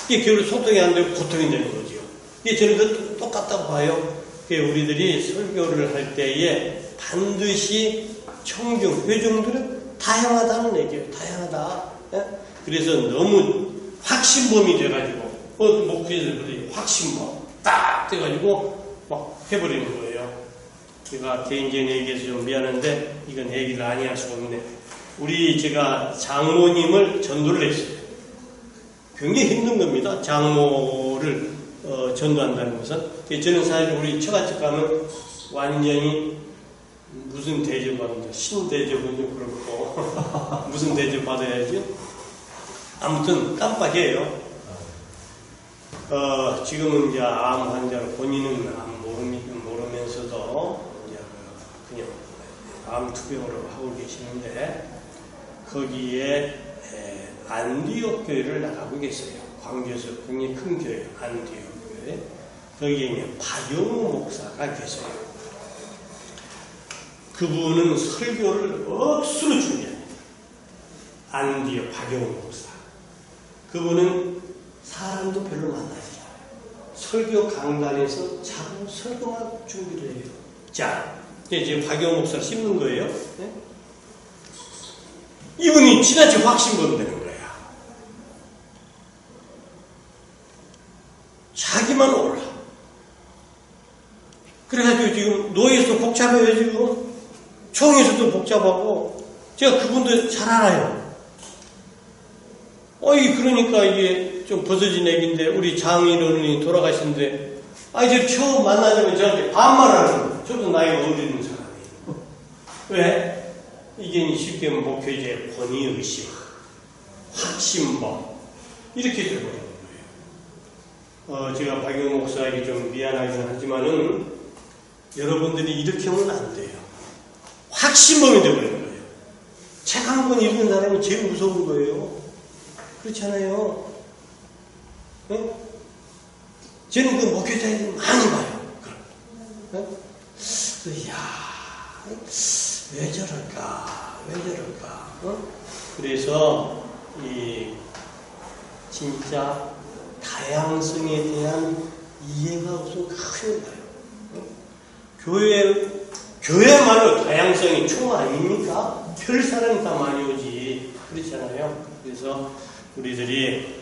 이게 결국 소통이 안 되고 고통이 되는 거죠. 저는 그 똑같다고 봐요. 우리들이 설교를 할 때에 반드시 청중, 회중들은 다양하다는 얘기예요. 다양하다. 그래서 너무 확신범이 돼가지고 목회자들이 확신범 딱 돼가지고 막 해버리는 거예요. 제가 개인적인 얘기해서 좀 미안한데 이건 얘기를 아니할 수가 없네. 제가 장모님을 전도를 했어요. 굉장히 힘든 겁니다. 장모를 전도한다는 것은. 저는 사실 우리 처갓집 가면 완전히 무슨 대접 받는다. 신대접은 좀 그렇고 무슨 대접 받아야지. 아무튼 깜빡이에요. 지금은 이제 암 환자로 본인은 모르면서도 이제 그냥 암 투병으로 하고 계시는데 거기에 안디옥 교회를 나가고 계세요. 광주에서 굉장히 큰 교회, 안디옥 교회. 거기에 박용우 목사가 계세요. 그분은 설교를 억수로 준비합니다. 안디옥 박용우 목사. 그분은 사람도 별로 만나지 않아요. 설교 강단에서 자꾸 설교만 준비를 해요. 자, 이제 박용우 목사 씹는 거예요. 네? 이분이 지나치 확신범 되는 거야. 자기만 올라. 그래가지고 지금 노예에서도 복잡해요. 지금 총에서도 복잡하고 제가 그분도 잘 알아요. 그러니까 이게 좀 벗어진 얘기인데 우리 장인어른이 돌아가신데 이제 처음 만나자면 저한테 반말하는 거예요. 저도 나이가 어리는 사람이에요. 왜? 이게 쉽게 목회자의 권위의식, 확신범 이렇게 되어버리는 거예요. 제가 박용우 목사에게 좀 미안하긴 하지만은 여러분들이 이렇게 하면 안 돼요. 확신범이 되어버리는 거예요. 책 한 권 읽은 사람이 제일 무서운 거예요. 그렇잖아요. 네? 저는 그 목회자들 많이 봐요. 네? 왜 저럴까? 그래서 진짜 다양성에 대한 이해가 없으면 큰일 나요. 교회만으로 다양성이 총 아닙니까? 별 사람이 다 많이 오지. 그렇잖아요. 그래서 우리들이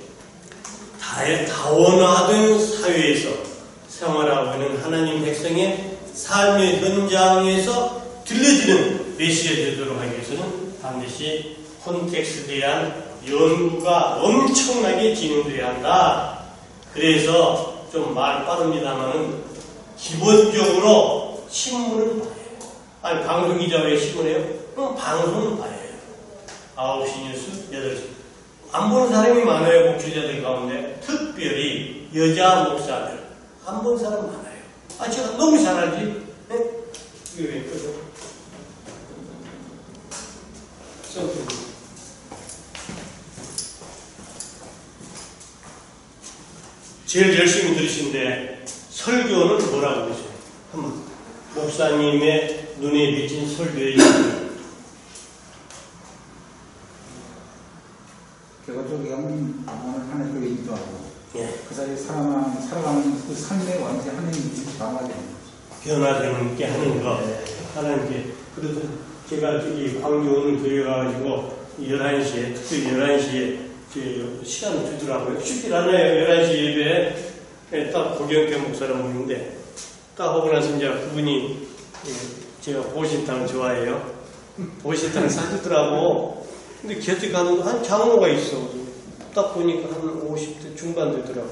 다원화된 사회에서 생활하고 있는 하나님 백성의 삶의 현장에서 들려지는 메시지가 되도록 하기 위해서는 반드시 콘텍스트에 대한 연구가 엄청나게 진행돼야 한다. 그래서 좀 말 빠릅니다만은 기본적으로 신문을 봐야 해요. 방송기자 왜 신문해요? 그럼 방송은 봐야 해요. 9시 뉴스, 8시. 안 보는 사람이 많아요. 목회자들 가운데. 특별히 여자 목사들. 안 보는 사람 많아요. 제가 너무 잘 알지? 네? 이거 왜 꺼져? 제일 열심히 들으신데 설교는 뭐라고 그러세요? 한번 목사님의 눈에 비친 설교의 결과적으로 하나님 교회 인도하고 그 사이에 살아가는 그 삶의 완전히 하나님이 변화되는 거죠. 변화되는 게 하는 거. 하나님께. 그래서 제가 저기 광주 오는 교회 가가지고 11시에, 특히 11시에 시간을 주더라고요. 쉽지 않아요. 11시 예배에 딱 고경태 목사를 모는데, 딱 하고 나서 이제 그분이, 제가 보신탕을 좋아해요. 보신탕을 사주더라고. 근데 곁에 가는 한 장로가 있어. 딱 보니까 한 50대 중반 되더라고.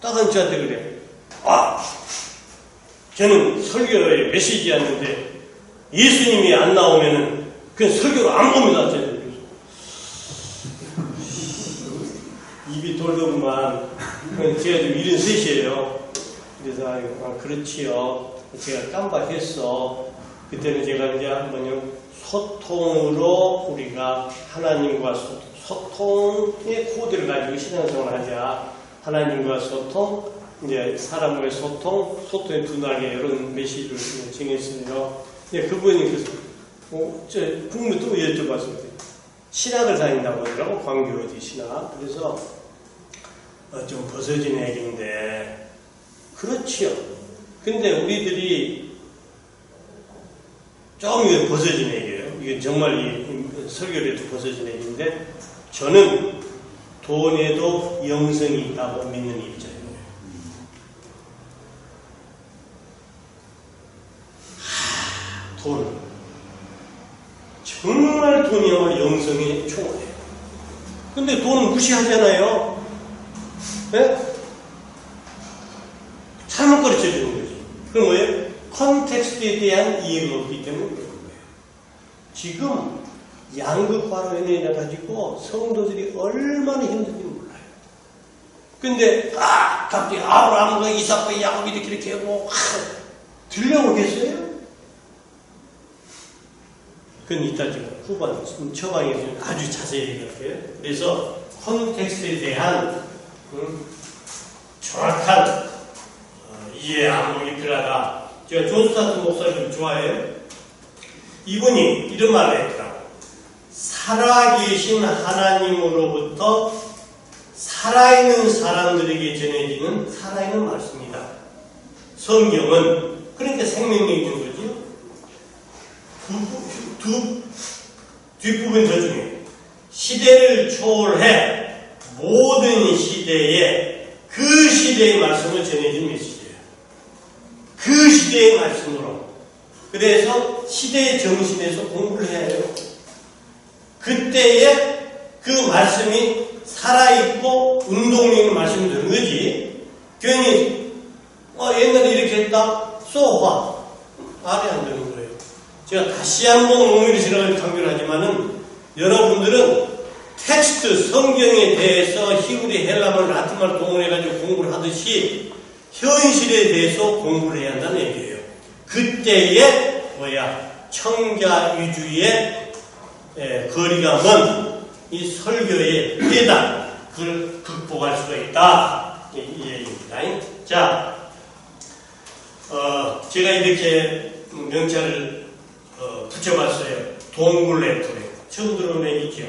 딱 한 저한테 그래. 저는 설교의 메시지였는데 예수님이 안 나오면은 그냥 설교를 안 봅니다. 입이 돌더구만. 제가 지금 73이에요. 그래서 그렇지요. 제가 깜빡했어. 그때는 제가 이제 뭐냐 소통으로 우리가 하나님과 소통의 코드를 가지고 신앙생활을 하자. 하나님과 소통, 이제 사람과의 소통의 두 날개 이런 메시지를 정했어요. 근데 그분이 그래서 국물 또 여쭤봤어요. 신학을 다닌다고 하더라고. 광교 어디 신학. 그래서 좀 벗어진 얘기인데 그렇지요. 근데 우리들이 좀 이게 벗어진 얘기예요. 이게 정말 이 설교에도 벗어진 얘기인데 저는 돈에도 영성이 있다고 믿는 입장이에요. 돈. 정말 돈이야말로 영성의 총원이에요. 근데 돈은 무시하잖아요. 네? 잘못 가르쳐 주는 거지. 그럼 뭐예요? 컨텍스트에 대한 이해가 없기 때문에 그런 거예요. 지금 양극화로 인해 가지고 성도들이 얼마나 힘든지 몰라요. 근데 갑자기 아브라함과 이삭과 야곱이 이렇게 하고 들려오겠어요? 그건 이따 지금 후반 처방에서 아주 자세히 얘기할게요. 그래서 컨텍스트에 대한 정확한 이해 안목이 필요하다. 제가 존 스타트 목사님을 좋아해요. 이분이 이런 말을 했더라고요. 살아계신 하나님으로부터 살아있는 사람들에게 전해지는 살아있는 말씀이다. 성경은 그러니까 생명력이 있는 거죠. 뒷부분 더 중요해요. 시대를 초월해 모든 시대에 그 시대의 말씀을 전해진 메시지예요. 그 시대의 말씀으로. 그래서 시대의 정신에서 공부를 해야 해요. 그때에 그 말씀이 살아있고 운동력 있는 말씀이 되는 거지. 괜히 옛날에 이렇게 했다 쏘봐 말이 안 되는 거예요. 제가 다시 한번 오밀히 지나갈 강조를 하지만은 여러분들은 텍스트 성경에 대해서 히브리 헬라말 라틴말 동원해가지고 공부를 하듯이 현실에 대해서 공부를 해야 한다는 얘기예요. 그때에 청자 위주의 거리가 먼 이 설교의 깨달 그걸 극복할 수가 있다 이 얘기입니다. 자, 제가 이렇게 명찰을 붙여봤어요. 동굴 레토릭 처음 들어온 얘기죠.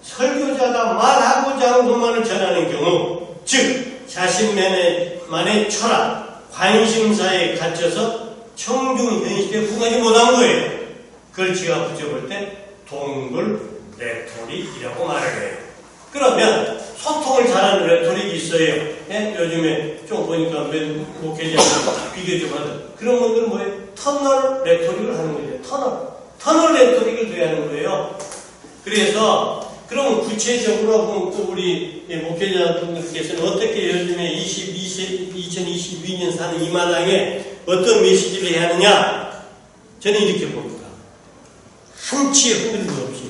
설교자가 말하고자 하는 것만을 전하는 경우, 즉 자신만의 철학, 관심사에 갇혀서 청중 현실에 부응하지 못한 거예요. 그걸 제가 붙여볼 때 동굴 레토릭이라고 말을 해요. 그러면 소통을 잘하는 레토릭이 있어요. 네? 요즘에 좀 보니까 몇 목회자들 비교 좀 하는 그런 분들은 뭐예요? 터널 레토릭을 하는 거예요. 터널 레토릭을 돼야 하는 거예요. 그래서 그럼 구체적으로 보면 또 우리 목회자분들께서는 어떻게 요즘에 2022년 사는 이 마당에 어떤 메시지를 해야 하느냐? 저는 이렇게 봅니다. 한치의 흔들림 없이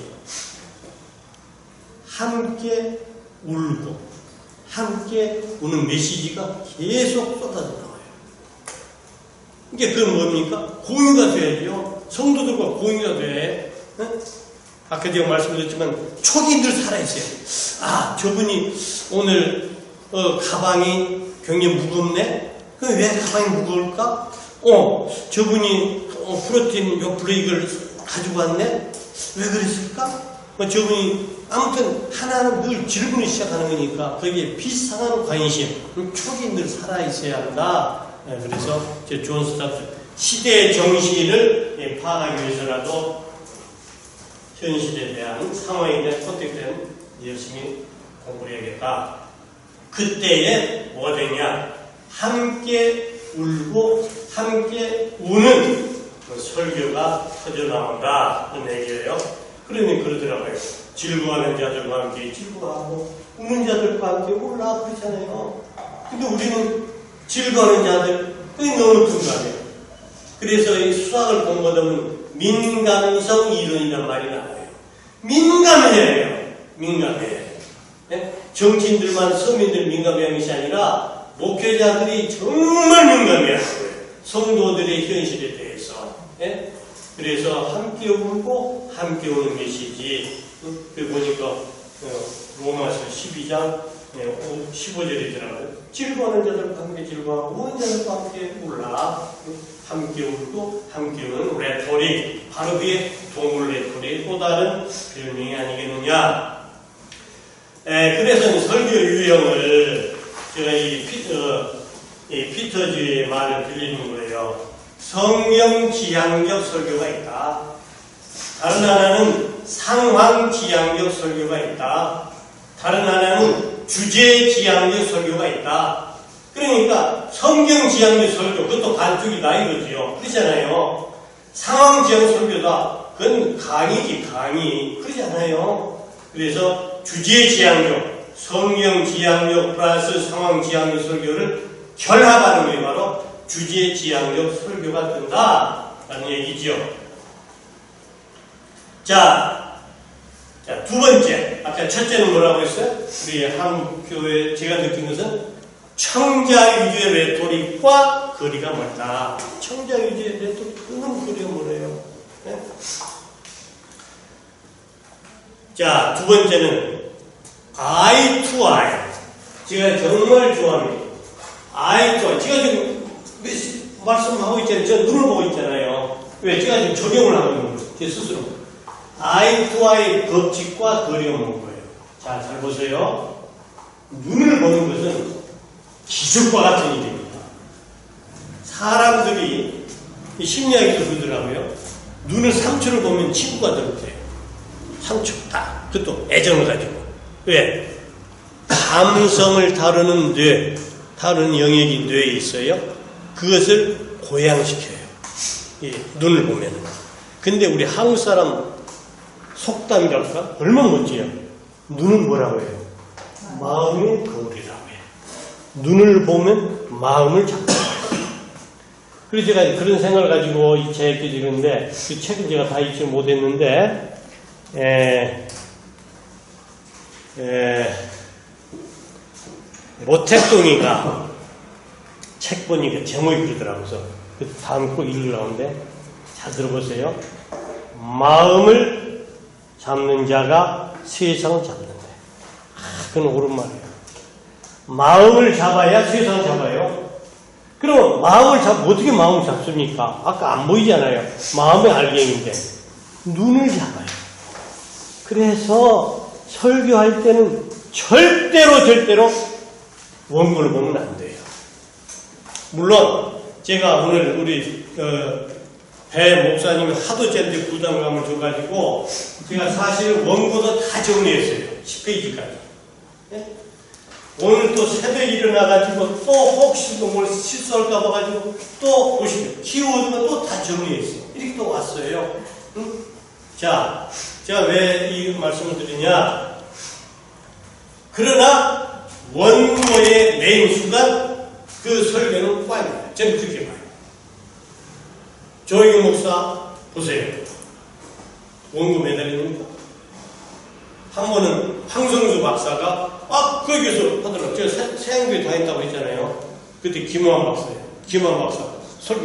함께 울고 함께 우는 메시지가 계속 쏟아져 나와요. 이게 그건 뭡니까? 공유가 돼야죠. 성도들과 공유가 돼. 아까 제가 말씀드렸지만 초기인들 살아있어요. 저분이 오늘 가방이 굉장히 무겁네? 그럼 왜 가방이 무거울까? 저분이 프로틴 요 브레이크를 가지고 왔네? 왜 그랬을까? 저분이 아무튼 하나는 늘 질문이 시작하는 거니까 거기에 비상한 관심, 초기인들 살아있어야 한다. 그래서 제 존 스타트 시대의 정신을 파악하기 위해서라도 현실에 대한 상황에 대한 컨택된 열심히 공부를 해야겠다. 그때에 뭐가 되냐? 함께 울고 함께 우는 그 설교가 터져나온다. 그런 얘기예요. 그러니 그러더라고요. 즐거워하는 자들과 함께 즐거워하고 우는 자들과 함께 울라 그러잖아요. 근데 우리는 즐거워하는 자들 그게 너무 둔감해요. 그래서 이 수학을 공부하다 보면 민감성 이론이란 말이 나와요. 민감해야 해요. 민감해야 해요. 네? 정치인들만 서민들 민감해야 하는 것이 아니라 목회자들이 정말 민감해야 하고요. 성도들의 현실에 대해서. 네? 그래서 함께 울고 함께 우는 메시지. 그 보니까 로마서 12장 15절이더라고요. 즐거워하는 자들과 함께 즐거워하고 우는 자들과 함께 울라. 함께 울고 함께 우는 레토릭. 바로 그게 동물 레토릭의 또 다른 별명이 아니겠느냐. 그래서 설교 유형을 제가 이 피터즈의 말을 들리는 거예요. 성경 지향적 설교가 있다. 다른 하나는 상황 지향적 설교가 있다. 다른 하나는 주제 지향적 설교가 있다. 그러니까 성경 지향적 설교, 그것도 반쪽이다 이거지요. 그러잖아요. 상황 지향 설교다. 그건 강의지, 강의. 그러잖아요. 그래서 주제 지향적, 성경 지향적 플러스 상황 지향적 설교를 결합하는 게 바로 주제 지향적 설교가 된다라는 얘기죠. 자, 두 번째. 아까 첫째는 뭐라고 했어요? 우리 한국교회 제가 느낀 것은 청자 위주의 레토릭과 거리가 멀다. 청자 위주의 레토릭은 거리가 멀어요. 네? 자, 두 번째는 eye to eye. 제가 정말 좋아합니다. eye to eye. 제가 지금 말씀하고 있잖아요. 저 눈을 보고 있잖아요. 왜? 제가 지금 적용을 하고 있는 거예요. 제 스스로. eye to eye 법칙과 거리가 먼 거예요. 자, 잘 보세요. 눈을 보는 것은 기적과 같은 일입니다. 사람들이 심리학에서 그러더라고요. 눈을 3초를 보면 친구가 되는데요. 3초 딱. 그것도 애정을 가지고. 왜? 감성을 다루는 뇌, 다루는 영역이 뇌에 있어요. 그것을 고양시켜요. 이 눈을 보면은. 근데 우리 한국 사람 속담이랄까? 얼마나 멋지요. 눈은 뭐라고 해요? 마음의 거울이라고 해요. 눈을 보면 마음을 잡고 해요. 그래서 제가 그런 생각을 가지고 이 책을 읽었는데, 그 책은 제가 다 읽지 못했는데, 모택동이가 책 보니까 제목이 그러더라고요. 그래서 그 다음 꼭 읽으려고 하는데, 잘 들어보세요. 마음을 잡는 자가 세상을 잡는데. 그건 옳은 말이에요. 마음을 잡아야 세상을 잡아요. 그럼 마음을 어떻게 마음을 잡습니까? 아까 안 보이잖아요. 마음의 알갱인데. 눈을 잡아요. 그래서 설교할 때는 절대로 원고를 보면 안 돼요. 물론 제가 오늘 우리 배 목사님이 하도 저한테 부담감을 줘가지고 제가 사실 원고도 다 정리했어요. 10페이지까지. 네? 오늘 또 새벽에 일어나가지고 또 혹시 뭘 실수할까 봐가지고 또 보시면 키워드가 또 다 정리했어요. 이렇게 또 왔어요. 응? 자, 제가 왜 이 말씀을 드리냐? 그러나 원고에 내인 순간 그 설교는 꽝입니다. 저는 그렇게 봐요. 조영희 목사 보세요. 원고 매달립니까? 한 번은 황성수 박사가 거기서 하더라고요. 제가 세양교회 다닌다고 했잖아요. 그때 김호환 박사예요. 김호환 박사 설교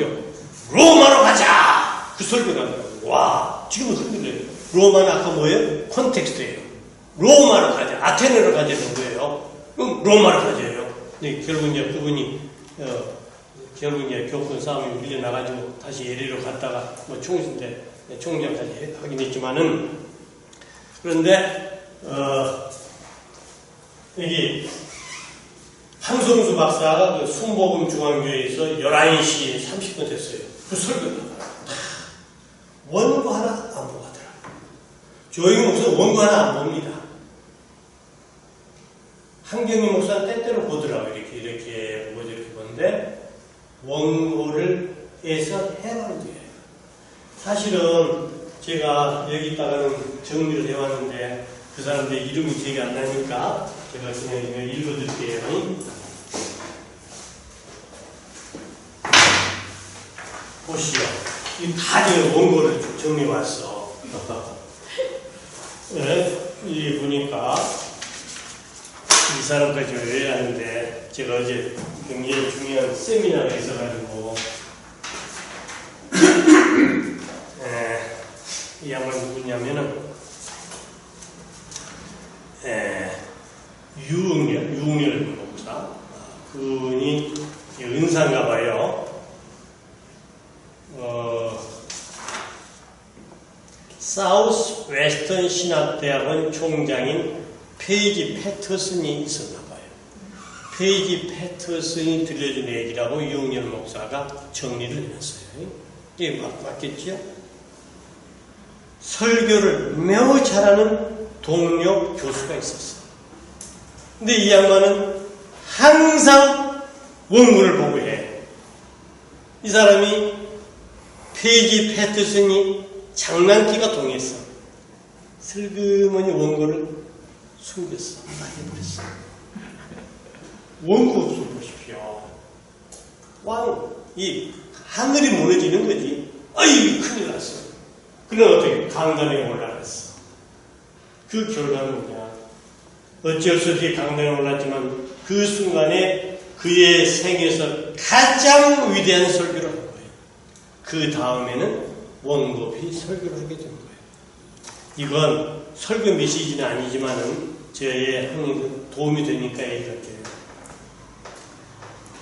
로마로 가자! 그 설교를 하더라고요. 와, 지금은 흔들려요. 로마는 아까 뭐예요? 콘텍스트예요. 로마로 가자. 아테네로 가자는 거예요. 그럼 로마로 가자요. 근데 결국 이제 그분이 결국 이제 교권 싸움이 밀려나가지고 다시 예리로 갔다가 뭐 총장까지 하긴 했지만은, 그런데 여기 황성수 박사가 그 순복음 중앙교회에서 11시 30분 됐어요. 그 설교를 원고 하나 안 보고 하더라. 조영희 목사는 원고 하나 안 봅니다. 한경희 목사는 때때로 보더라고요. 이렇게 보는데, 원고를 해서 해봐야 돼요. 사실은 제가 여기다가는 정리를 해왔는데, 그 사람들 이름이 기억이 안 나니까, 제가 그냥 읽어드릴게요. 보시오. 이 다 제가 원고를 정리해왔어. 네, 이 보니까, 이 사람까지 왜 하는데, 제가 어제 굉장히 중요한 세미나가 있어가지고, 이 양반 누구냐면은, 유흥열 목사. 그분이 은사인가 봐요. 사우스 웨스턴 신학대학원 총장인 페이지 패터슨이 있었나 봐요. 페이지 패터슨이 들려준 얘기라고 유흥열 목사가 정리를 해놨어요. 이게 맞겠죠? 설교를 매우 잘하는 동료 교수가 있었어요. 근데 이 양반은 항상 원고를 보고 해. 이 사람이 페이지 패터슨이 장난기가 동했어. 슬그머니 원고를 숨겼어. 해버렸어. 원고 없어 보십시오. 이 하늘이 무너지는 거지. 아이 큰일 났어. 그는 어떻게 강단에 올라갔어. 그 결과는 뭐냐. 어쩔 수 없이 강단에 올랐지만 그 순간에 그의 생에서 가장 위대한 설교를 한 거예요. 그 다음에는 원고비 설교를 하게 된 거예요. 이건 설교 메시지는 아니지만은 저의 항상 도움이 되니까 얘기할게요.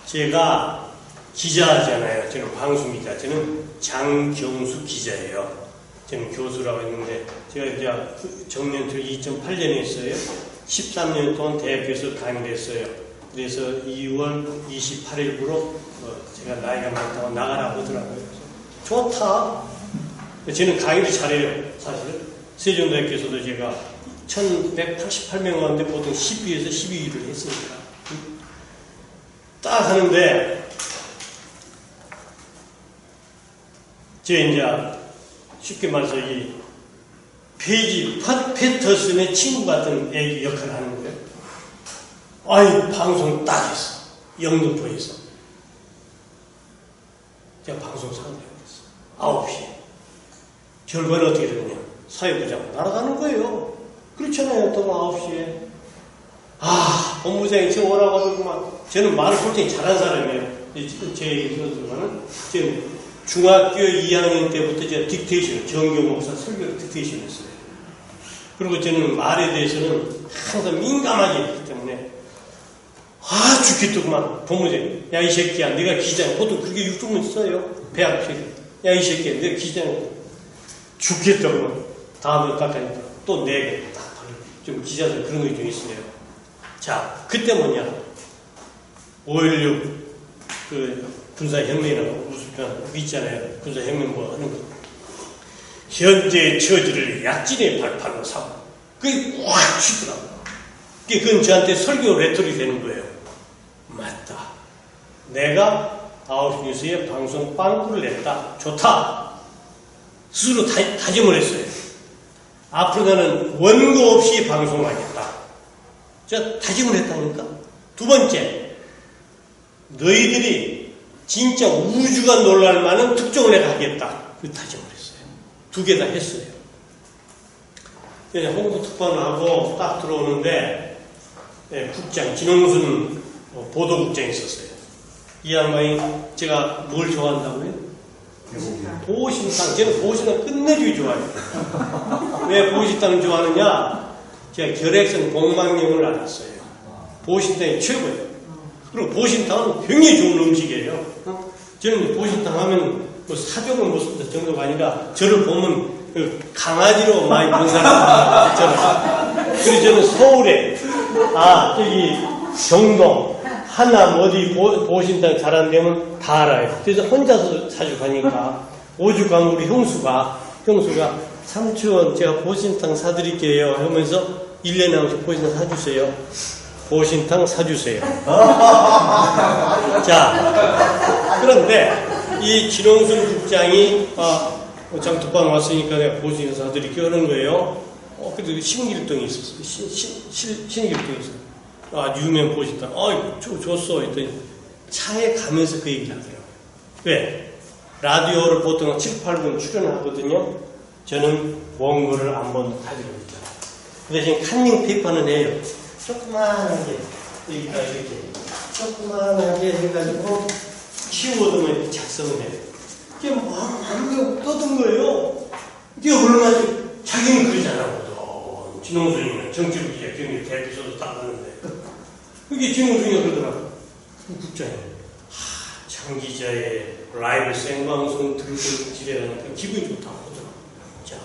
제가 기자잖아요. 저는 방송기자. 저는 장경수 기자예요. 저는 교수라고 했는데 제가 이제 정년퇴 2008년에 했어요. 13년 동안 대학교에서 강의를 했어요. 그래서 2월 28일부로 제가 나이가 많다고 나가라고 하더라고요. 좋다. 저는 강의를 잘해요. 사실 세종대학교에서도 제가 1188명 왔는데 보통 10위에서 12위를 했으니까 딱 하는데 제가 이제 쉽게 말해서 이 페이지 패터슨의 친구 같은 애기 역할을 하는 거예요. 아이 방송 딱 했어. 영등포에서 제가 방송 상대했어. 9시에 결과는 어떻게 되느냐. 사회부장 날아가는 거예요. 그렇잖아요. 또 9시에 본부장이 지금 오라고 하더구만. 저는 말을 솔직히 잘하는 사람이에요. 제 얘기 들었지만은 지금 중학교 2학년 때부터 제가 딕테이션, 정교 목사 설교를 딕테이션 했어요. 그리고 저는 말에 대해서는 항상 민감하게 했기 때문에 죽겠더구만. 본부장이 야 이 새끼야 내가 기자야. 보통 그렇게 육중문 써요. 배 앞에 야 이 새끼야 내가 기자야. 죽겠더구만. 다음에 딱 하니까 또 4개 딱 좀 기자들 그런 게 좀 있어요. 자 그때 뭐냐 5.16 그 군사혁명이라고 우스편 있잖아요. 군사혁명 뭐 하는 거. 현재의 처지를 약진의 발판으로 삼아. 그게 확 치더라고요. 그건 저한테 설교 레토리 되는 거예요. 맞다. 내가 9시 뉴스에 방송 빵꾸를 냈다. 좋다. 스스로 다짐을 했어요. 앞으로 나는 원고 없이 방송하겠다. 제가 다짐을 했다니까. 두 번째, 너희들이 진짜 우주가 놀랄 만한 특종을 내가 하겠다. 그 다짐을 했어요. 2개 다 했어요. 홍보 특파원을 하고 딱 들어오는데 국장 진홍순 보도국장이 있었어요. 이 양반이 제가 뭘 좋아한다고요? 보신탕. 저는 보신탕 끝내주기 좋아해요. 왜 보신탕을 좋아하느냐? 제가 결핵성 복막염을 앓았어요. 보신탕이 최고예요. 그리고 보신탕은 굉장히 좋은 음식이에요. 저는 보신탕 하면 뭐 사족은 무슨 정도가 아니라 저를 보면 강아지로 많이 본 사람이잖아요. 그래서 저는 서울에 저기 경동 하남 어디 보신탕 잘하는 데면 다 알아요. 그래서 혼자서 자주 가니까 오죽하면 우리 형수가 삼촌 제가 보신탕 사드릴게요 하면서 1년에 한 번씩 보신탕 사주세요. 보신탕 사주세요. 자, 그런데 이 진홍순 국장이 장터방 왔으니까 내가 보신탕 사드릴게요 하는 거예요. 그래도 신길동이 있었어. 신길동이 있어. 유명 보신탕. 줬어. 했더니 차에 가면서 그 얘기를 하더라고요. 왜? 라디오를 보통 7, 8분 출연하거든요. 저는 원고를 한 번도 가지고 있잖아요. 그 대신 칸닝 페이퍼는 해요. 조그만하게, 여기가 이렇게, 조그만하게 해가지고, 키워드만 작성을 해요. 이게 막 떠든 거예요. 이게 얼마나, 자기는 그러지 않았거든. 진홍순이는 정치부 기자 경기 대표소도 딱 하는데. 그게 진홍순이가 그러더라고. 국장이. 장 기자의 라이브 생방송 들고 지내라니까 기분이 좋다고 하더라고. 자.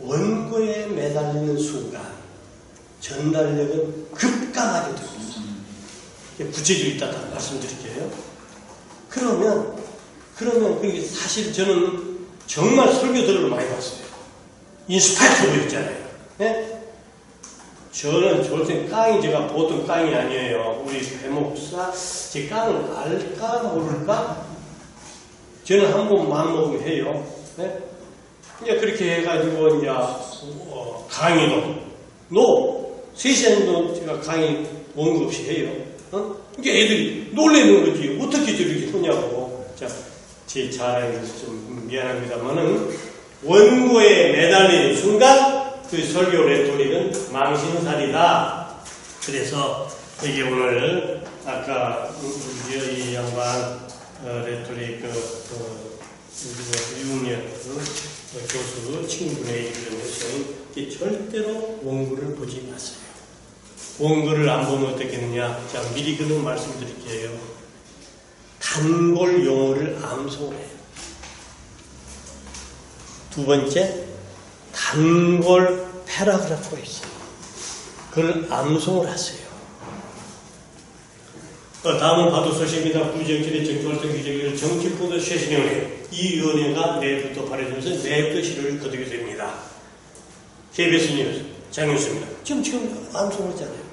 원고에 매달리는 순간 전달력은 급감하게 됩니다. 구체적으로 있다가 말씀드릴게요. 그러면 그게 사실 저는 정말 설교들을 많이 봤어요. 인스파이터브 있잖아요. 네? 저는 절대 깡이 제가 보통 깡이 아니에요. 우리 배목사 제 깡을 알까 모를까? 저는 한 번 마음먹으면 해요. 네? 이제 그렇게 해가지고 이제 강의도 3시간도 제가 강의 원고 없이 해요. 이게 애들이 놀래는 거지. 어떻게 저렇게 하냐고. 자, 제 자랑이 좀 미안합니다만은 원고에 매달리는 순간 그 설교 레토릭은 망신살이다. 그래서 이게 오늘 아까 이 양반 레토릭 유흥열 교수 친구분의 얘기를 해서 절대로 원고를 보지 마세요. 원고를 안 보면 어떻겠느냐. 자, 미리 그는 말씀드릴게요. 단골 용어를 암송해요. 두 번째, 단골 패러그래프가 있어요. 그걸 암송을 하세요. 다음은 바도소식입니다. 부정치례적 결정기적을 정치포도 쇄신위원회. 이 위원회가 내일부터 발의되면서 내일부터 실효를 거두게 됩니다. KBS 뉴스 장윤수입니다. 지금 암송을 했잖아요.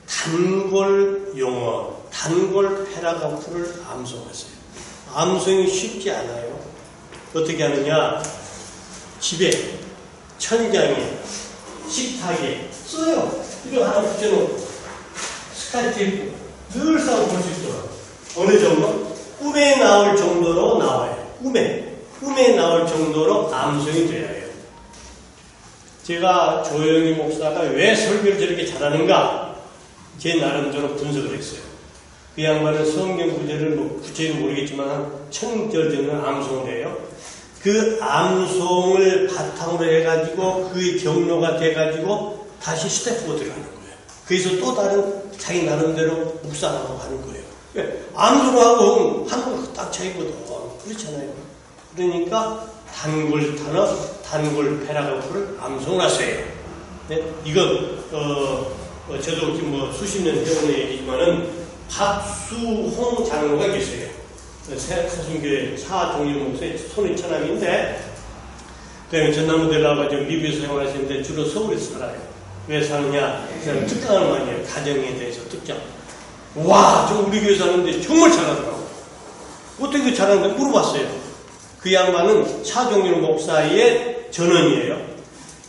단골 용어, 단골 패러그래프를 암송하세요. 암송이 쉽지 않아요. 어떻게 하느냐? 집에, 천장에, 식탁에 써요. 이거 하나 붙여놓고 스카이테이프 늘상 볼 수 있도록 어느 정도? 꿈에 나올 정도로 나와요. 꿈에 나올 정도로 암송이 돼야 해요. 제가 조영희 목사가 왜 설교를 저렇게 잘하는가? 제 나름대로 분석을 했어요. 그 양반은 성경 구절을 구체적으로 모르겠지만 1000절 정도는 암송을 해요. 그 암송을 바탕으로 해가지고 그의 경로가 돼가지고 다시 스텝 4 들어가는 거예요. 그래서 또 다른 자기 나름대로 묵상하고 하는 거예요. 암송하고 한국 딱 차이거든. 그렇잖아요. 그러니까 단골 단어, 단골 패러그래프를 암송을 하세요. 네? 이건 저도 지금 수십 년 해오는 얘기지만은 박수홍 장로가 계세요. 사순교회 차종일 목사의 손이 천남인데, 그다음에 전남대를 나와가지고 미국에서 생활하시는데 주로 서울에서 살아요. 왜 사느냐? 그냥 특강을 많이 해요. 가정에 대해서 특강. 와, 저 우리 교회 사는데 정말 잘하더라고. 어떻게 잘하는데 물어봤어요. 그 양반은 차종일 목사의 전원이에요.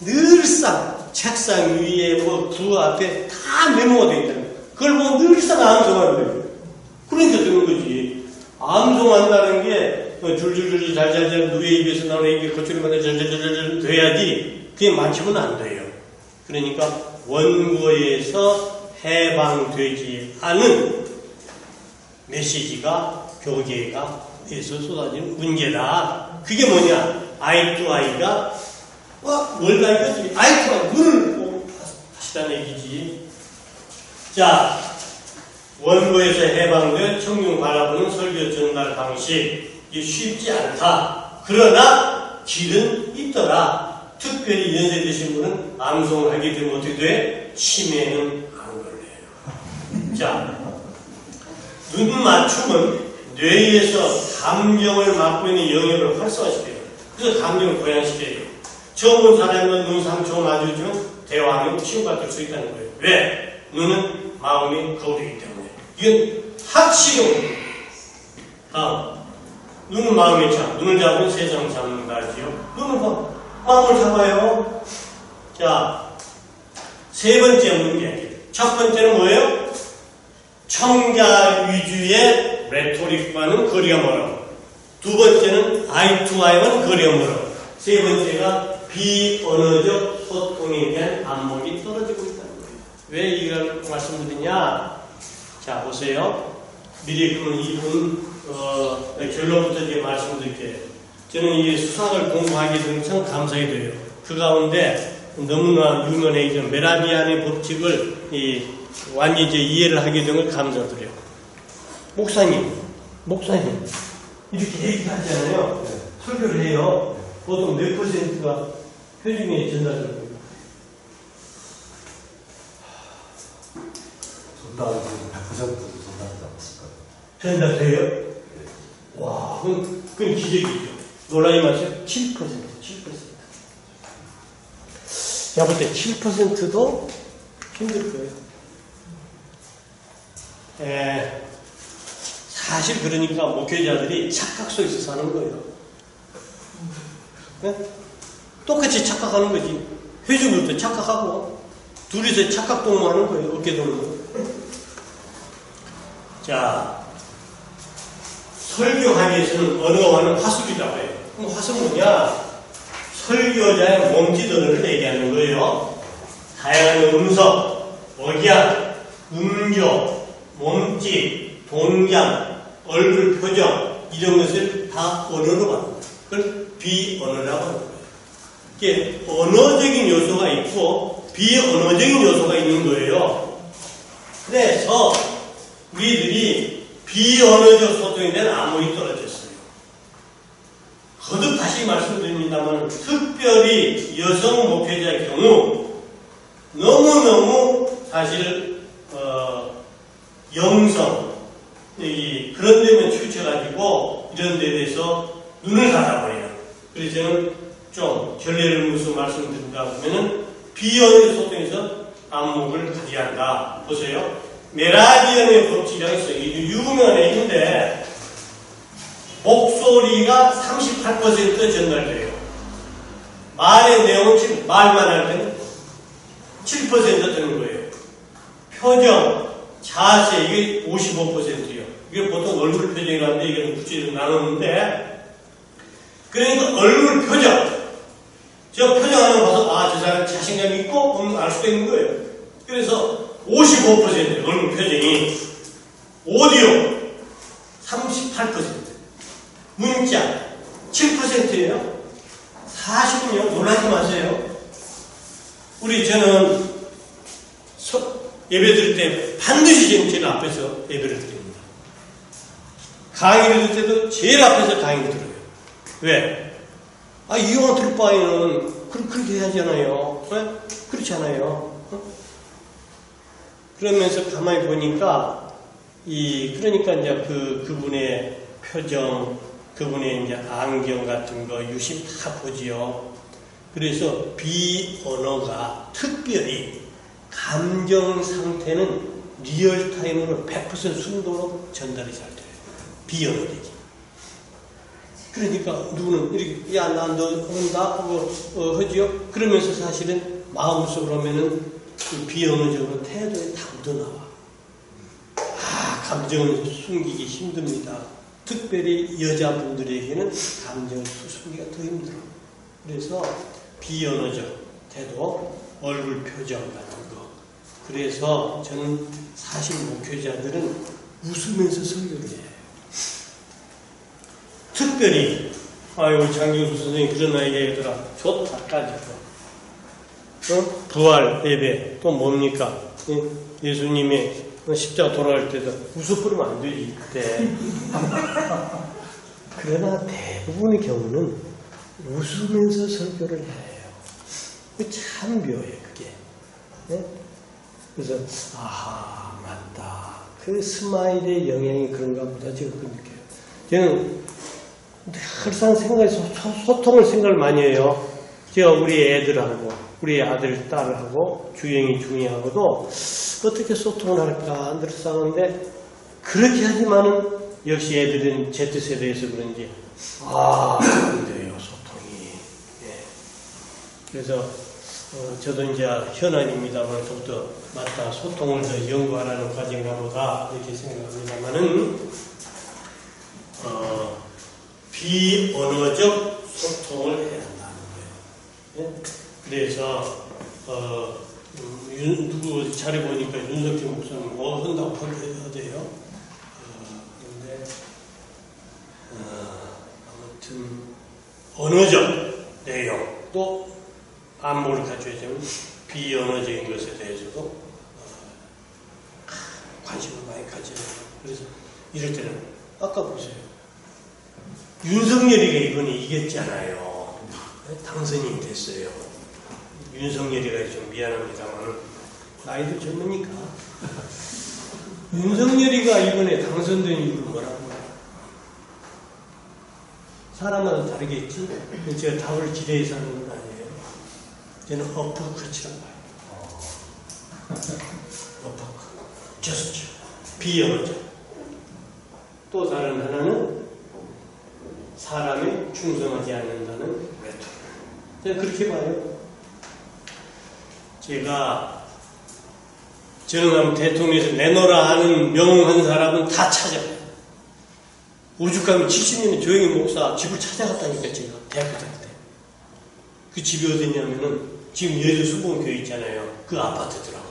늘상 책상 위에 그 앞에 다 메모가 되어 있다는 거예요. 그걸 보고 늘상 암송하는 거예요. 그러니까 되는 거지. 암송한다는 게 줄줄줄 잘잘잘 누의 입에서 나오는 얘기 거칠이만 잘잘잘 돼야지 그게 많지는 안 돼요. 그러니까 원고에서 해방되지 않은 메시지가 교계가 에서 쏟아지는 문제다. 그게 뭐냐? 아이 투 아이가 뭘 가르쳐주지? 아이 투 아이 눈을 하시다는 얘기지. 자, 원고에서 해방된 청중 바라보는 설교 전달 방식, 이게 쉽지 않다. 그러나 길은 있더라. 특별히 연세되신 분은 암송을 하게 되면 어떻게 돼? 치매는 안 걸려요. 자, 눈 맞춤은 뇌에서 감정을 맡고 있는 영역을 활성화시켜요. 그래서 감정을 고양시켜요. 처음 본 사람과 눈 상처 마주치면 대화하면 치유가 될 수 있다는 거예요. 왜? 눈은 마음의 거울이기 때문에. 이건 학식용입니다. 다음, 눈은 마음의 차. 눈을 잡으면 세상을 잡는다 하지요. 눈은 마음을 잡아요. 자, 세 번째 문제. 첫 번째는 뭐예요? 청자 위주의 레토릭과는 거리가 멀어. 두 번째는 I2I와는 거리가 멀어. 세 번째가 비언어적 소통에 대한 안목이 떨어지고 있다는 거예요. 왜 이걸 말씀드리냐? 자, 보세요. 미리 그러면 이분 결론부터 이제 말씀드릴게요. 저는 이 수학을 공부하게 되면 참 감사히 돼요. 그 가운데 너무나 유명해진 메라비안의 법칙을 완전히 이제 이해를 하게 된 걸 감사드려요. 목사님 이렇게 얘기하잖아요. 설교를 해요. 보통 몇 %가 표준에 전달되는 거예요? 전달은 100% 전달하지 않았을까요? 전달돼요? 와, 그건 기적이죠. 놀라지 마세요. 7%. 제가 볼 때 7%도 힘들 거예요. 사실 그러니까 목회자들이 착각 속에서 사는 거예요. 네? 똑같이 착각하는 거지. 회중들도 착각하고 둘이서 착각 동무하는 거예요. 어깨 동무. 자, 설교하기에서는 언어와는 화술이라고 해요. 그럼 화술은 뭐냐? 설교자의 몸짓 언어를 얘기하는 거예요. 다양한 음성, 억양, 음조, 몸짓, 동작, 얼굴 표정 이런 것을 다 언어로 받는 거예요. 그걸 비언어라고 하는 거예요. 이게 언어적인 요소가 있고 비언어적인 요소가 있는 거예요. 그래서 우리들이 비언어적 소통에 대한 안목이 떨어졌어요. 거듭 다시 말씀드립니다만 특별히 여성 목회자의 경우 너무너무 사실 영성 그런 데만 치우쳐가지고 이런 데 대해서 눈을 닫아버려요. 그래서 저는 좀 결례를 무서 말씀드린다 하면은 비언어적 소통에서 안목을 가져야 한다. 보세요. 메라비언의 법칙이라고 있어요. 이 유명한 얘기인데 목소리가 38% 전달돼요. 말의 내용은 지금 말만 할 때는 7% 되는 거예요. 표정, 자세 이게 55%예요. 이게 보통 얼굴 표정이라는데 이게 구체적으로 나누는데 그러니까 얼굴 표정 저 표정 하나 봐서 아, 저 사람 자신감 있고 없는 알 수가 있는 거예요. 그래서 55% 얼굴 표정이 오디오 38% 문자 7%예요. 사실은요, 놀라지 마세요. 저는 예배 드릴 때 반드시 지금 제일 앞에서 예배를 드립니다. 강의를 들 때도 제일 앞에서 강의를 들어요. 왜? 이 영화 들을 바에는 그렇게 해야잖아요. 왜? 그렇지 않아요. 그러면서 가만히 보니까 그러니까 이제 그분의 표정, 그분의 이제 안경 같은 거 유심 다 보지요. 그래서 비언어가 특별히 감정 상태는 리얼타임으로 100% 순도로 전달이 잘 돼요. 비언어적이. 그러니까 누구는 이렇게 야, 나 너 온다 하지요. 그러면서 사실은 마음속으로 하면은 비언어적으로 태도에 다 묻어나와. 감정을 숨기기 힘듭니다. 특별히 여자분들에게는 감정을 숨기기가 더 힘들어. 그래서 비언어적 태도, 얼굴 표정 같은 거. 그래서 저는 사실 목회자들은 웃으면서 설교를 해요. 특별히 우리 장경수 선생님이 그런 얘기하더라. 좋다까지. 부활 예배 또 뭡니까? 예수님의 십자가 돌아갈 때도 웃어버리면 안 되지 그때. 그러나 대부분의 경우는 웃으면서 설교를 해요. 참 묘해요 그게. 네? 그래서 아하 맞다. 그 스마일의 영향이 그런가 보다 제가 그렇게 느껴요. 저는 항상 소통을 생각을 많이 해요. 제가 우리 애들하고, 우리 아들, 딸하고, 주영이, 중이하고도 어떻게 소통을 할까 늘 싸우는데, 그렇게 하지만은 역시 애들은 Z세대에서 그런지, 안 돼요, 소통이. 예. 그래서, 저도 이제 현안입니다만, 더욱더 맞다, 소통을 더 연구하라는 과정인가 보다, 이렇게 생각합니다만은, 비언어적 소통을 해야 한다는 거예요. 예? 그래서, 누구 자료 보니까 윤석열 목사님 뭐 한다고 하대요. 그런데, 아무튼, 언어적 내용도 안목을 갖춰야 되면 비언어적인 것에 대해서도 관심을 많이 가져야 돼요. 그래서 이럴 때는 아까 보세요. 윤석열이가 이번에 이겼잖아요. 당선이 됐어요. 윤석열이가 좀 미안합니다만 나이도 젊으니까 윤석열이가 이번에 당선된 이유는 뭐라고 해요? 사람마다 다르겠지? 제가 답을 기대해서 하는 건 아니에요. 저는 어퍼컷이라고 봐요. 어퍼컷. 저스처. 비언어적. 또 다른 하나는 사람에 충성하지 않는다는 외톨. 저는 그렇게 봐요. 제가 저는 대통령에서 내놓으라 하는 명한 사람은 다 찾아가요. 오죽하면 70년에 조영희 목사 집을 찾아갔다니까 제가 대학교 다닐 때. 그 집이 어디냐면은 지금 예수 수봉교회 있잖아요. 그 아파트더라고.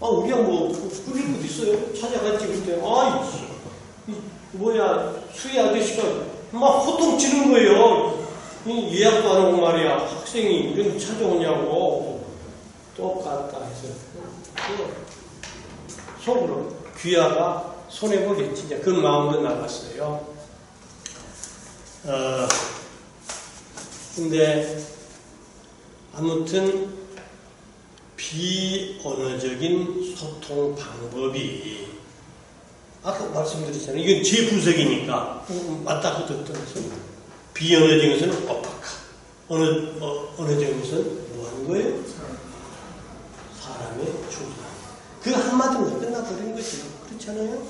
우리야 뭐 꾸릴 곳 있어요? 찾아갔지. 그때 수희 아저씨가 막 호통치는 거예요. 예약도 안 하고 말이야. 학생이 이런 찾아오냐고. 똑같다 해서 속으로 귀하가 손해보겠지. 그런 마음도 나갔어요. 근데 아무튼 비언어적인 소통 방법이 아까 말씀드렸잖아요. 이건 제 분석이니까 맞다 그랬더니 비언어적인 것은 어파카, 언어적인 것은 뭐 하는 거예요? 사람의 충성. 그 한마디로 끝나버리는 거죠. 그렇잖아요.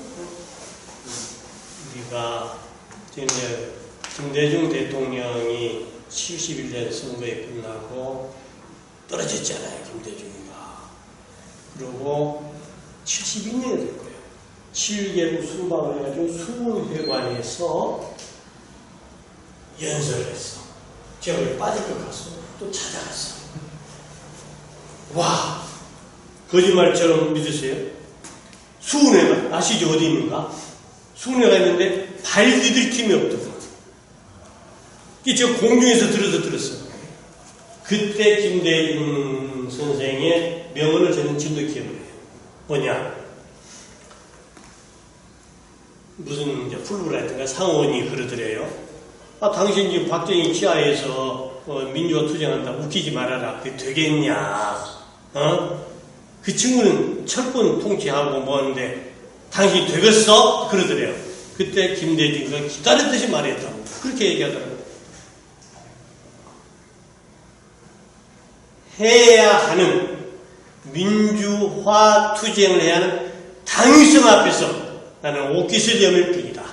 우리가 지금 이제 김대중 대통령이 71년 선거에 끝나고 떨어졌잖아요. 김대중이가. 그리고 72년이 될 거예요. 7개국 순방을 해가지고 수문회관에서 연설을 했어. 제가 왜 빠질 것 같소? 또 찾아갔어. 와! 거짓말처럼 믿으세요? 수문회관, 아시죠? 어디 있는가? 수문회가 있는데 발 디딜 틈이 없더라고요. 이게 제가 공중에서 들었어요. 그때 김대중 선생의 명언을 저는 지금도 기억을 해요. 뭐냐? 무슨 풀브라이트인가 상원이 그러더래요. 당신 지금 박정희 치하에서 민주화 투쟁한다. 웃기지 말아라. 그게 되겠냐? 그 친구는 철권 통치하고 뭐 하는데 당신이 되겠어? 그러더래요. 그때 김대중이 기다렸듯이 말했다고. 그렇게 얘기하더라고요. 해야 하는 민주화 투쟁을 해야 하는 당위성 앞에서 나는 옷깃을 여밀 뿐이다.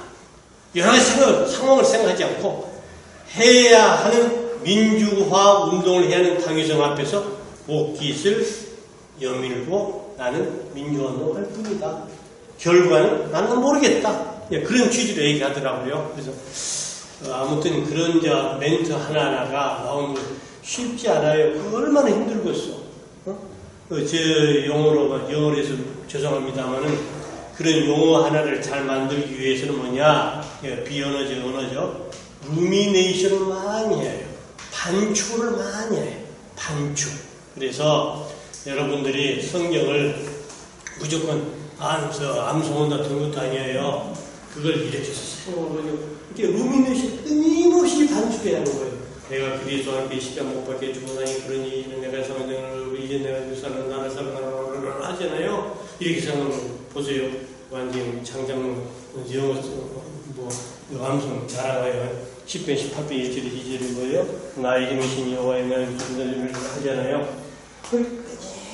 여러 가지 상황을 생각하지 않고 해야 하는 민주화 운동을 해야 하는 당위성 앞에서 옷깃을 여밀고 나는 민주화 운동을 할 뿐이다. 결과는 나는 모르겠다. 그런 취지로 얘기하더라고요. 그래서 아무튼 그런 멘트 하나하나가 나오는 거 쉽지 않아요. 그거 얼마나 힘들겠어. 제 영어로 해서 죄송합니다만은 그런 용어 하나를 잘 만들기 위해서는 뭐냐? 비언어적, 언어적 루미네이션을 많이 해요. 반추를 많이 해요. 반추. 그래서 여러분들이 성경을 무조건 암송한다 든 것도 아니에요. 그걸 이렇게 생각하고 이렇게 루미네이션 끊임없이 반추해야 하는 거예요. 내가 그리스도 함께 십자가 못 박혀 죽어나니 그러니 이는 내가 성경을 이제 내가 유산을 나를 사랑하는 하잖아요. 이렇게 생각하면 보세요. 완전 장장 영어 뭐 암송 자랑하여 10편 18편 1절에 2절에 뭐예요? 나의 힘이신 여호와의 나의 존재를 하잖아요. 그걸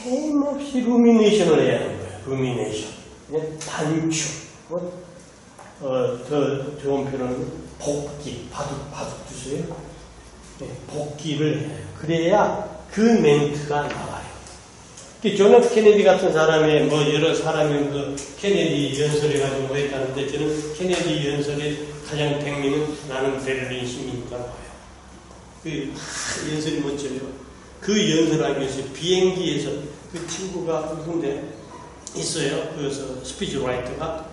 끊임없이 루미네이션을 해야 하는 거예요. 루미네이션. 단축. 더 좋은 표현은 복기. 바둑 두세요. 복기를 해요. 그래야 그 멘트가 나와요. 존 F 케네디 같은 사람의 여러 사람이 케네디 연설해가지고 뭐 했다는데 저는 케네디 연설의 가장 백미는 나는 베를린 시민이니까 봐요. 그 연설이 멋져요. 그 연설하기 위해서 비행기에서 그 친구가 누군데 있어요. 그래서 스피치 라이터가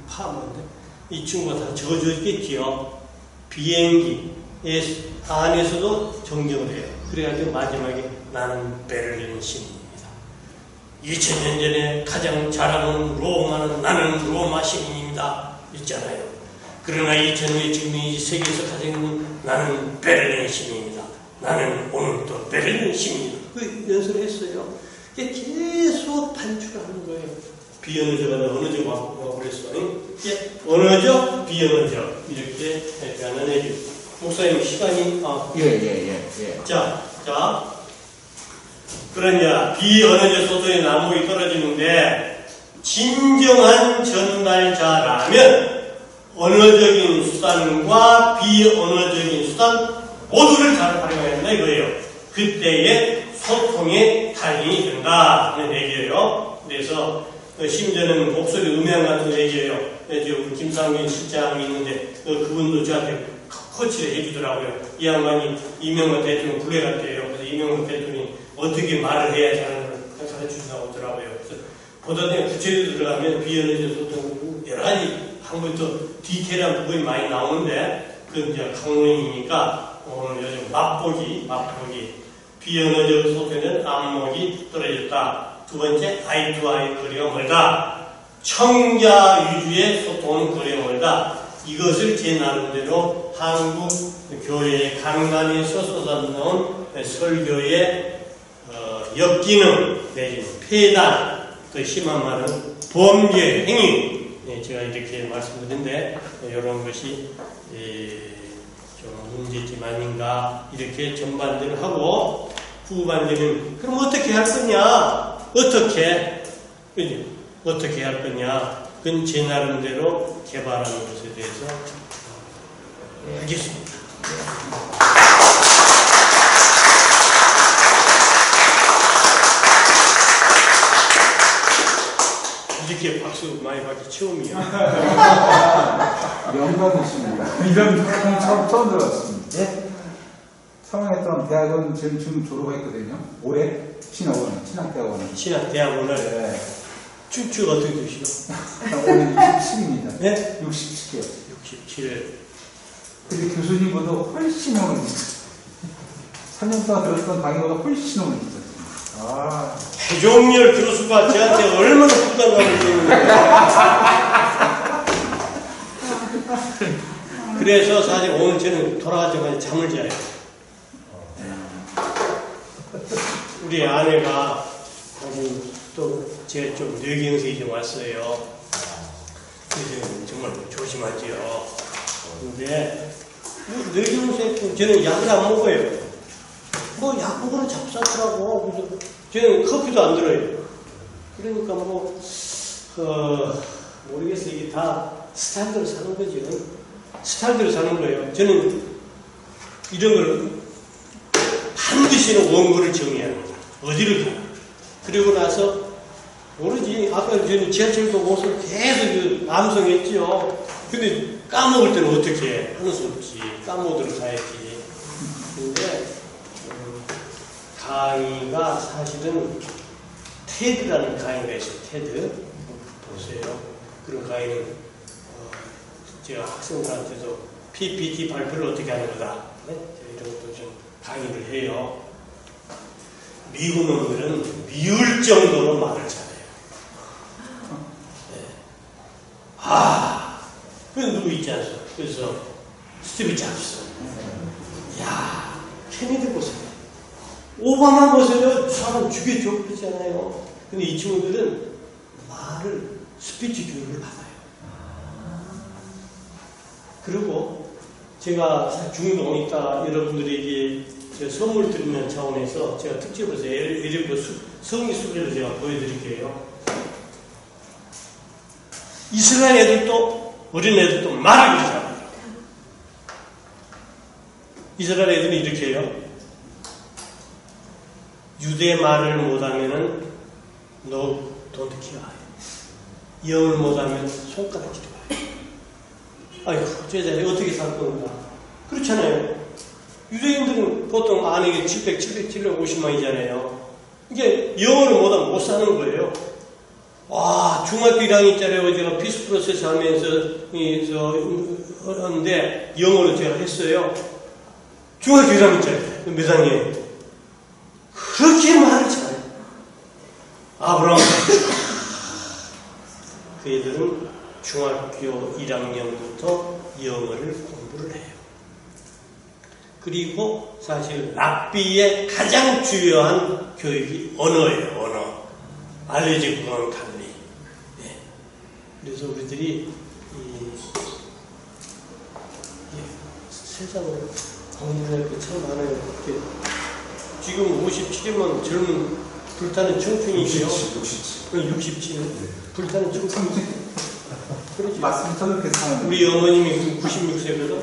파먼데 이 친구가 다 적어줬겠지요. 비행기 안에서도 정정을 해요. 그래가지고 마지막에 나는 베를린 시민입니다. 2000년 전에 가장 잘하는 로마는 나는 로마 시민입니다. 있잖아요. 그러나 2000년 후에 지금 이 세계에서 가장 있는 나는 베를린 시민입니다. 나는 오늘도 베를린 시민입니다. 그 연설을 했어요. 이게 계속 반주를 하는 거예요. 비언어적은 언어적 와고 그랬어. 언어적, 비언어적 이렇게 나눠내죠. 목사님 시간이 예. 자 그러냐 비언어적 소통의 난목이 떨어지는데 진정한 전달자라면 언어적인 수단과 비언어적인 수단 모두를 잘 활용해야 한다 이거예요. 그때의 소통의 달인이 된다 하는 얘기예요. 그래서 심지어는 목소리 음향 같은 거 얘기해요. 우리 김상민 실장이 있는데 그분도 저한테 코치를 해주더라고요. 이 양반이 이명박 대통령 불러갔대요. 그래서 이명박 대통령이 어떻게 말을 해야지 하는 걸 가르쳐준다고 하더라고요. 그래서 보다 더 구체적으로 들어가면 비언어적 소통 여러 가지 한번더 디테일한 부분이 많이 나오는데 그건 이제 강론이니까 오늘 요즘 맛보기 비언어적 소통에는 안목이 떨어졌다. 두 번째, 아이 투 아이 거리가 멀다. 청자 위주의 소통은 거리가 멀다. 이것을 제 나름대로 한국 교회의 강단에서 쏟아나온 설교의 역기능 내지는 폐단, 더 심한 말은 범죄 행위. 제가 이렇게 말씀드렸는데 이런 것이 좀 문제점 아닌가 이렇게 전반전을 하고 후반전은 그럼 어떻게 할 거냐? 어떻게 할 거냐? 그건 제 나름대로 개발하는 것에 대해서 하겠습니다. 이렇게 박수 많이 받기 처음이야. 영광이십니다. 이런 처음 들어봤습니다. 예? 사랑했던 대학은 지금 졸업했거든요. 올해 신학대학원을. 신학대학원을 네. 쭉쭉 어떻게 되시죠? 올해 67입니다. 네? 67이요. 67. 근데 교수님보다 훨씬 오늘 있었어요. 3년 동안 들었던 강의보다 훨씬 오늘 있었어요. 배종렬 교수가 저한테 얼마나 부담감을 주는데. 그래서 사실 오늘 저는 돌아가자마자 잠을 자요. 우리 아내가 또 제가 좀 뇌경색이 좀 왔어요. 그래서 정말 조심하지요. 근데 뇌경색 저는 약을 안 먹어요. 약 먹으면 잡사더라고. 그래서 저는 커피도 안 들어요. 그러니까 모르겠어요. 이게 다 스타일대로 사는 거죠. 스타일대로 사는 거예요. 저는 이런 걸 반드시는 원고를 정해야 합니다. 어디를 가나. 그리고 나서 모르지. 아까 저는 지하철도 옷을 계속 암송했죠. 근데 까먹을 때는 어떻게 해? 하는 수 없지. 까먹도록 가야지. 근데 강의가 사실은 테드라는 강의가 있어요. 테드 보세요. 그런 강의는 제가 학생들한테도 PPT 발표를 어떻게 하는 거다. 네? 이런 것도 좀 강의를 해요. 미국 놈들은 미울 정도로 말을 잘해요. 네. 그 누구 있지 않습니까? 그래서 스티브 잡스. 야, 케네디 보세요. 오바마 보세요. 사람 죽여줘 그러잖아요. 근데 이 친구들은 말을 스피치 교육을 받아요. 그리고 제가 중도 오니까 여러분들에게 제가 선물 드리는 차원에서 제가 특집에서 예를 들어 성의 수배를 제가 보여드릴게요. 이스라엘 애들도 어린 애들도 말을 그러잖아요. 이스라엘 애들은 이렇게 해요. 유대 말을 못하면은 너 don't kill. 영을 못하면 손가락질해. 아이고, 제자리 어떻게 살 건가? 그렇잖아요. 유대인들은 보통 안에게 750만이잖아요. 이게 영어를 못하면 못 사는 거예요. 와, 중학교 1학년 짜리 제가 피스 프로세스 하면서 하는데 영어를 제가 했어요. 중학교 1학년 짜리 몇 학년이에요? 그렇게 말을 잘해요. 아브라함. 그 애들은 중학교 1학년부터 영어를 공부를 해요. 그리고 사실 랍비의 가장 중요한 교육이 언어예요. 언어. 알려진 그런 달리. 네. 그래서 우리들이 세상을 공부할 게 참 많아요. 지금 57이면 젊은 불타는 청춘이고요. 67. 불타는 청춘. 그렇죠. 맞습니다. 저는 그렇게 생각합니다. 우리 어머님이 96세거든.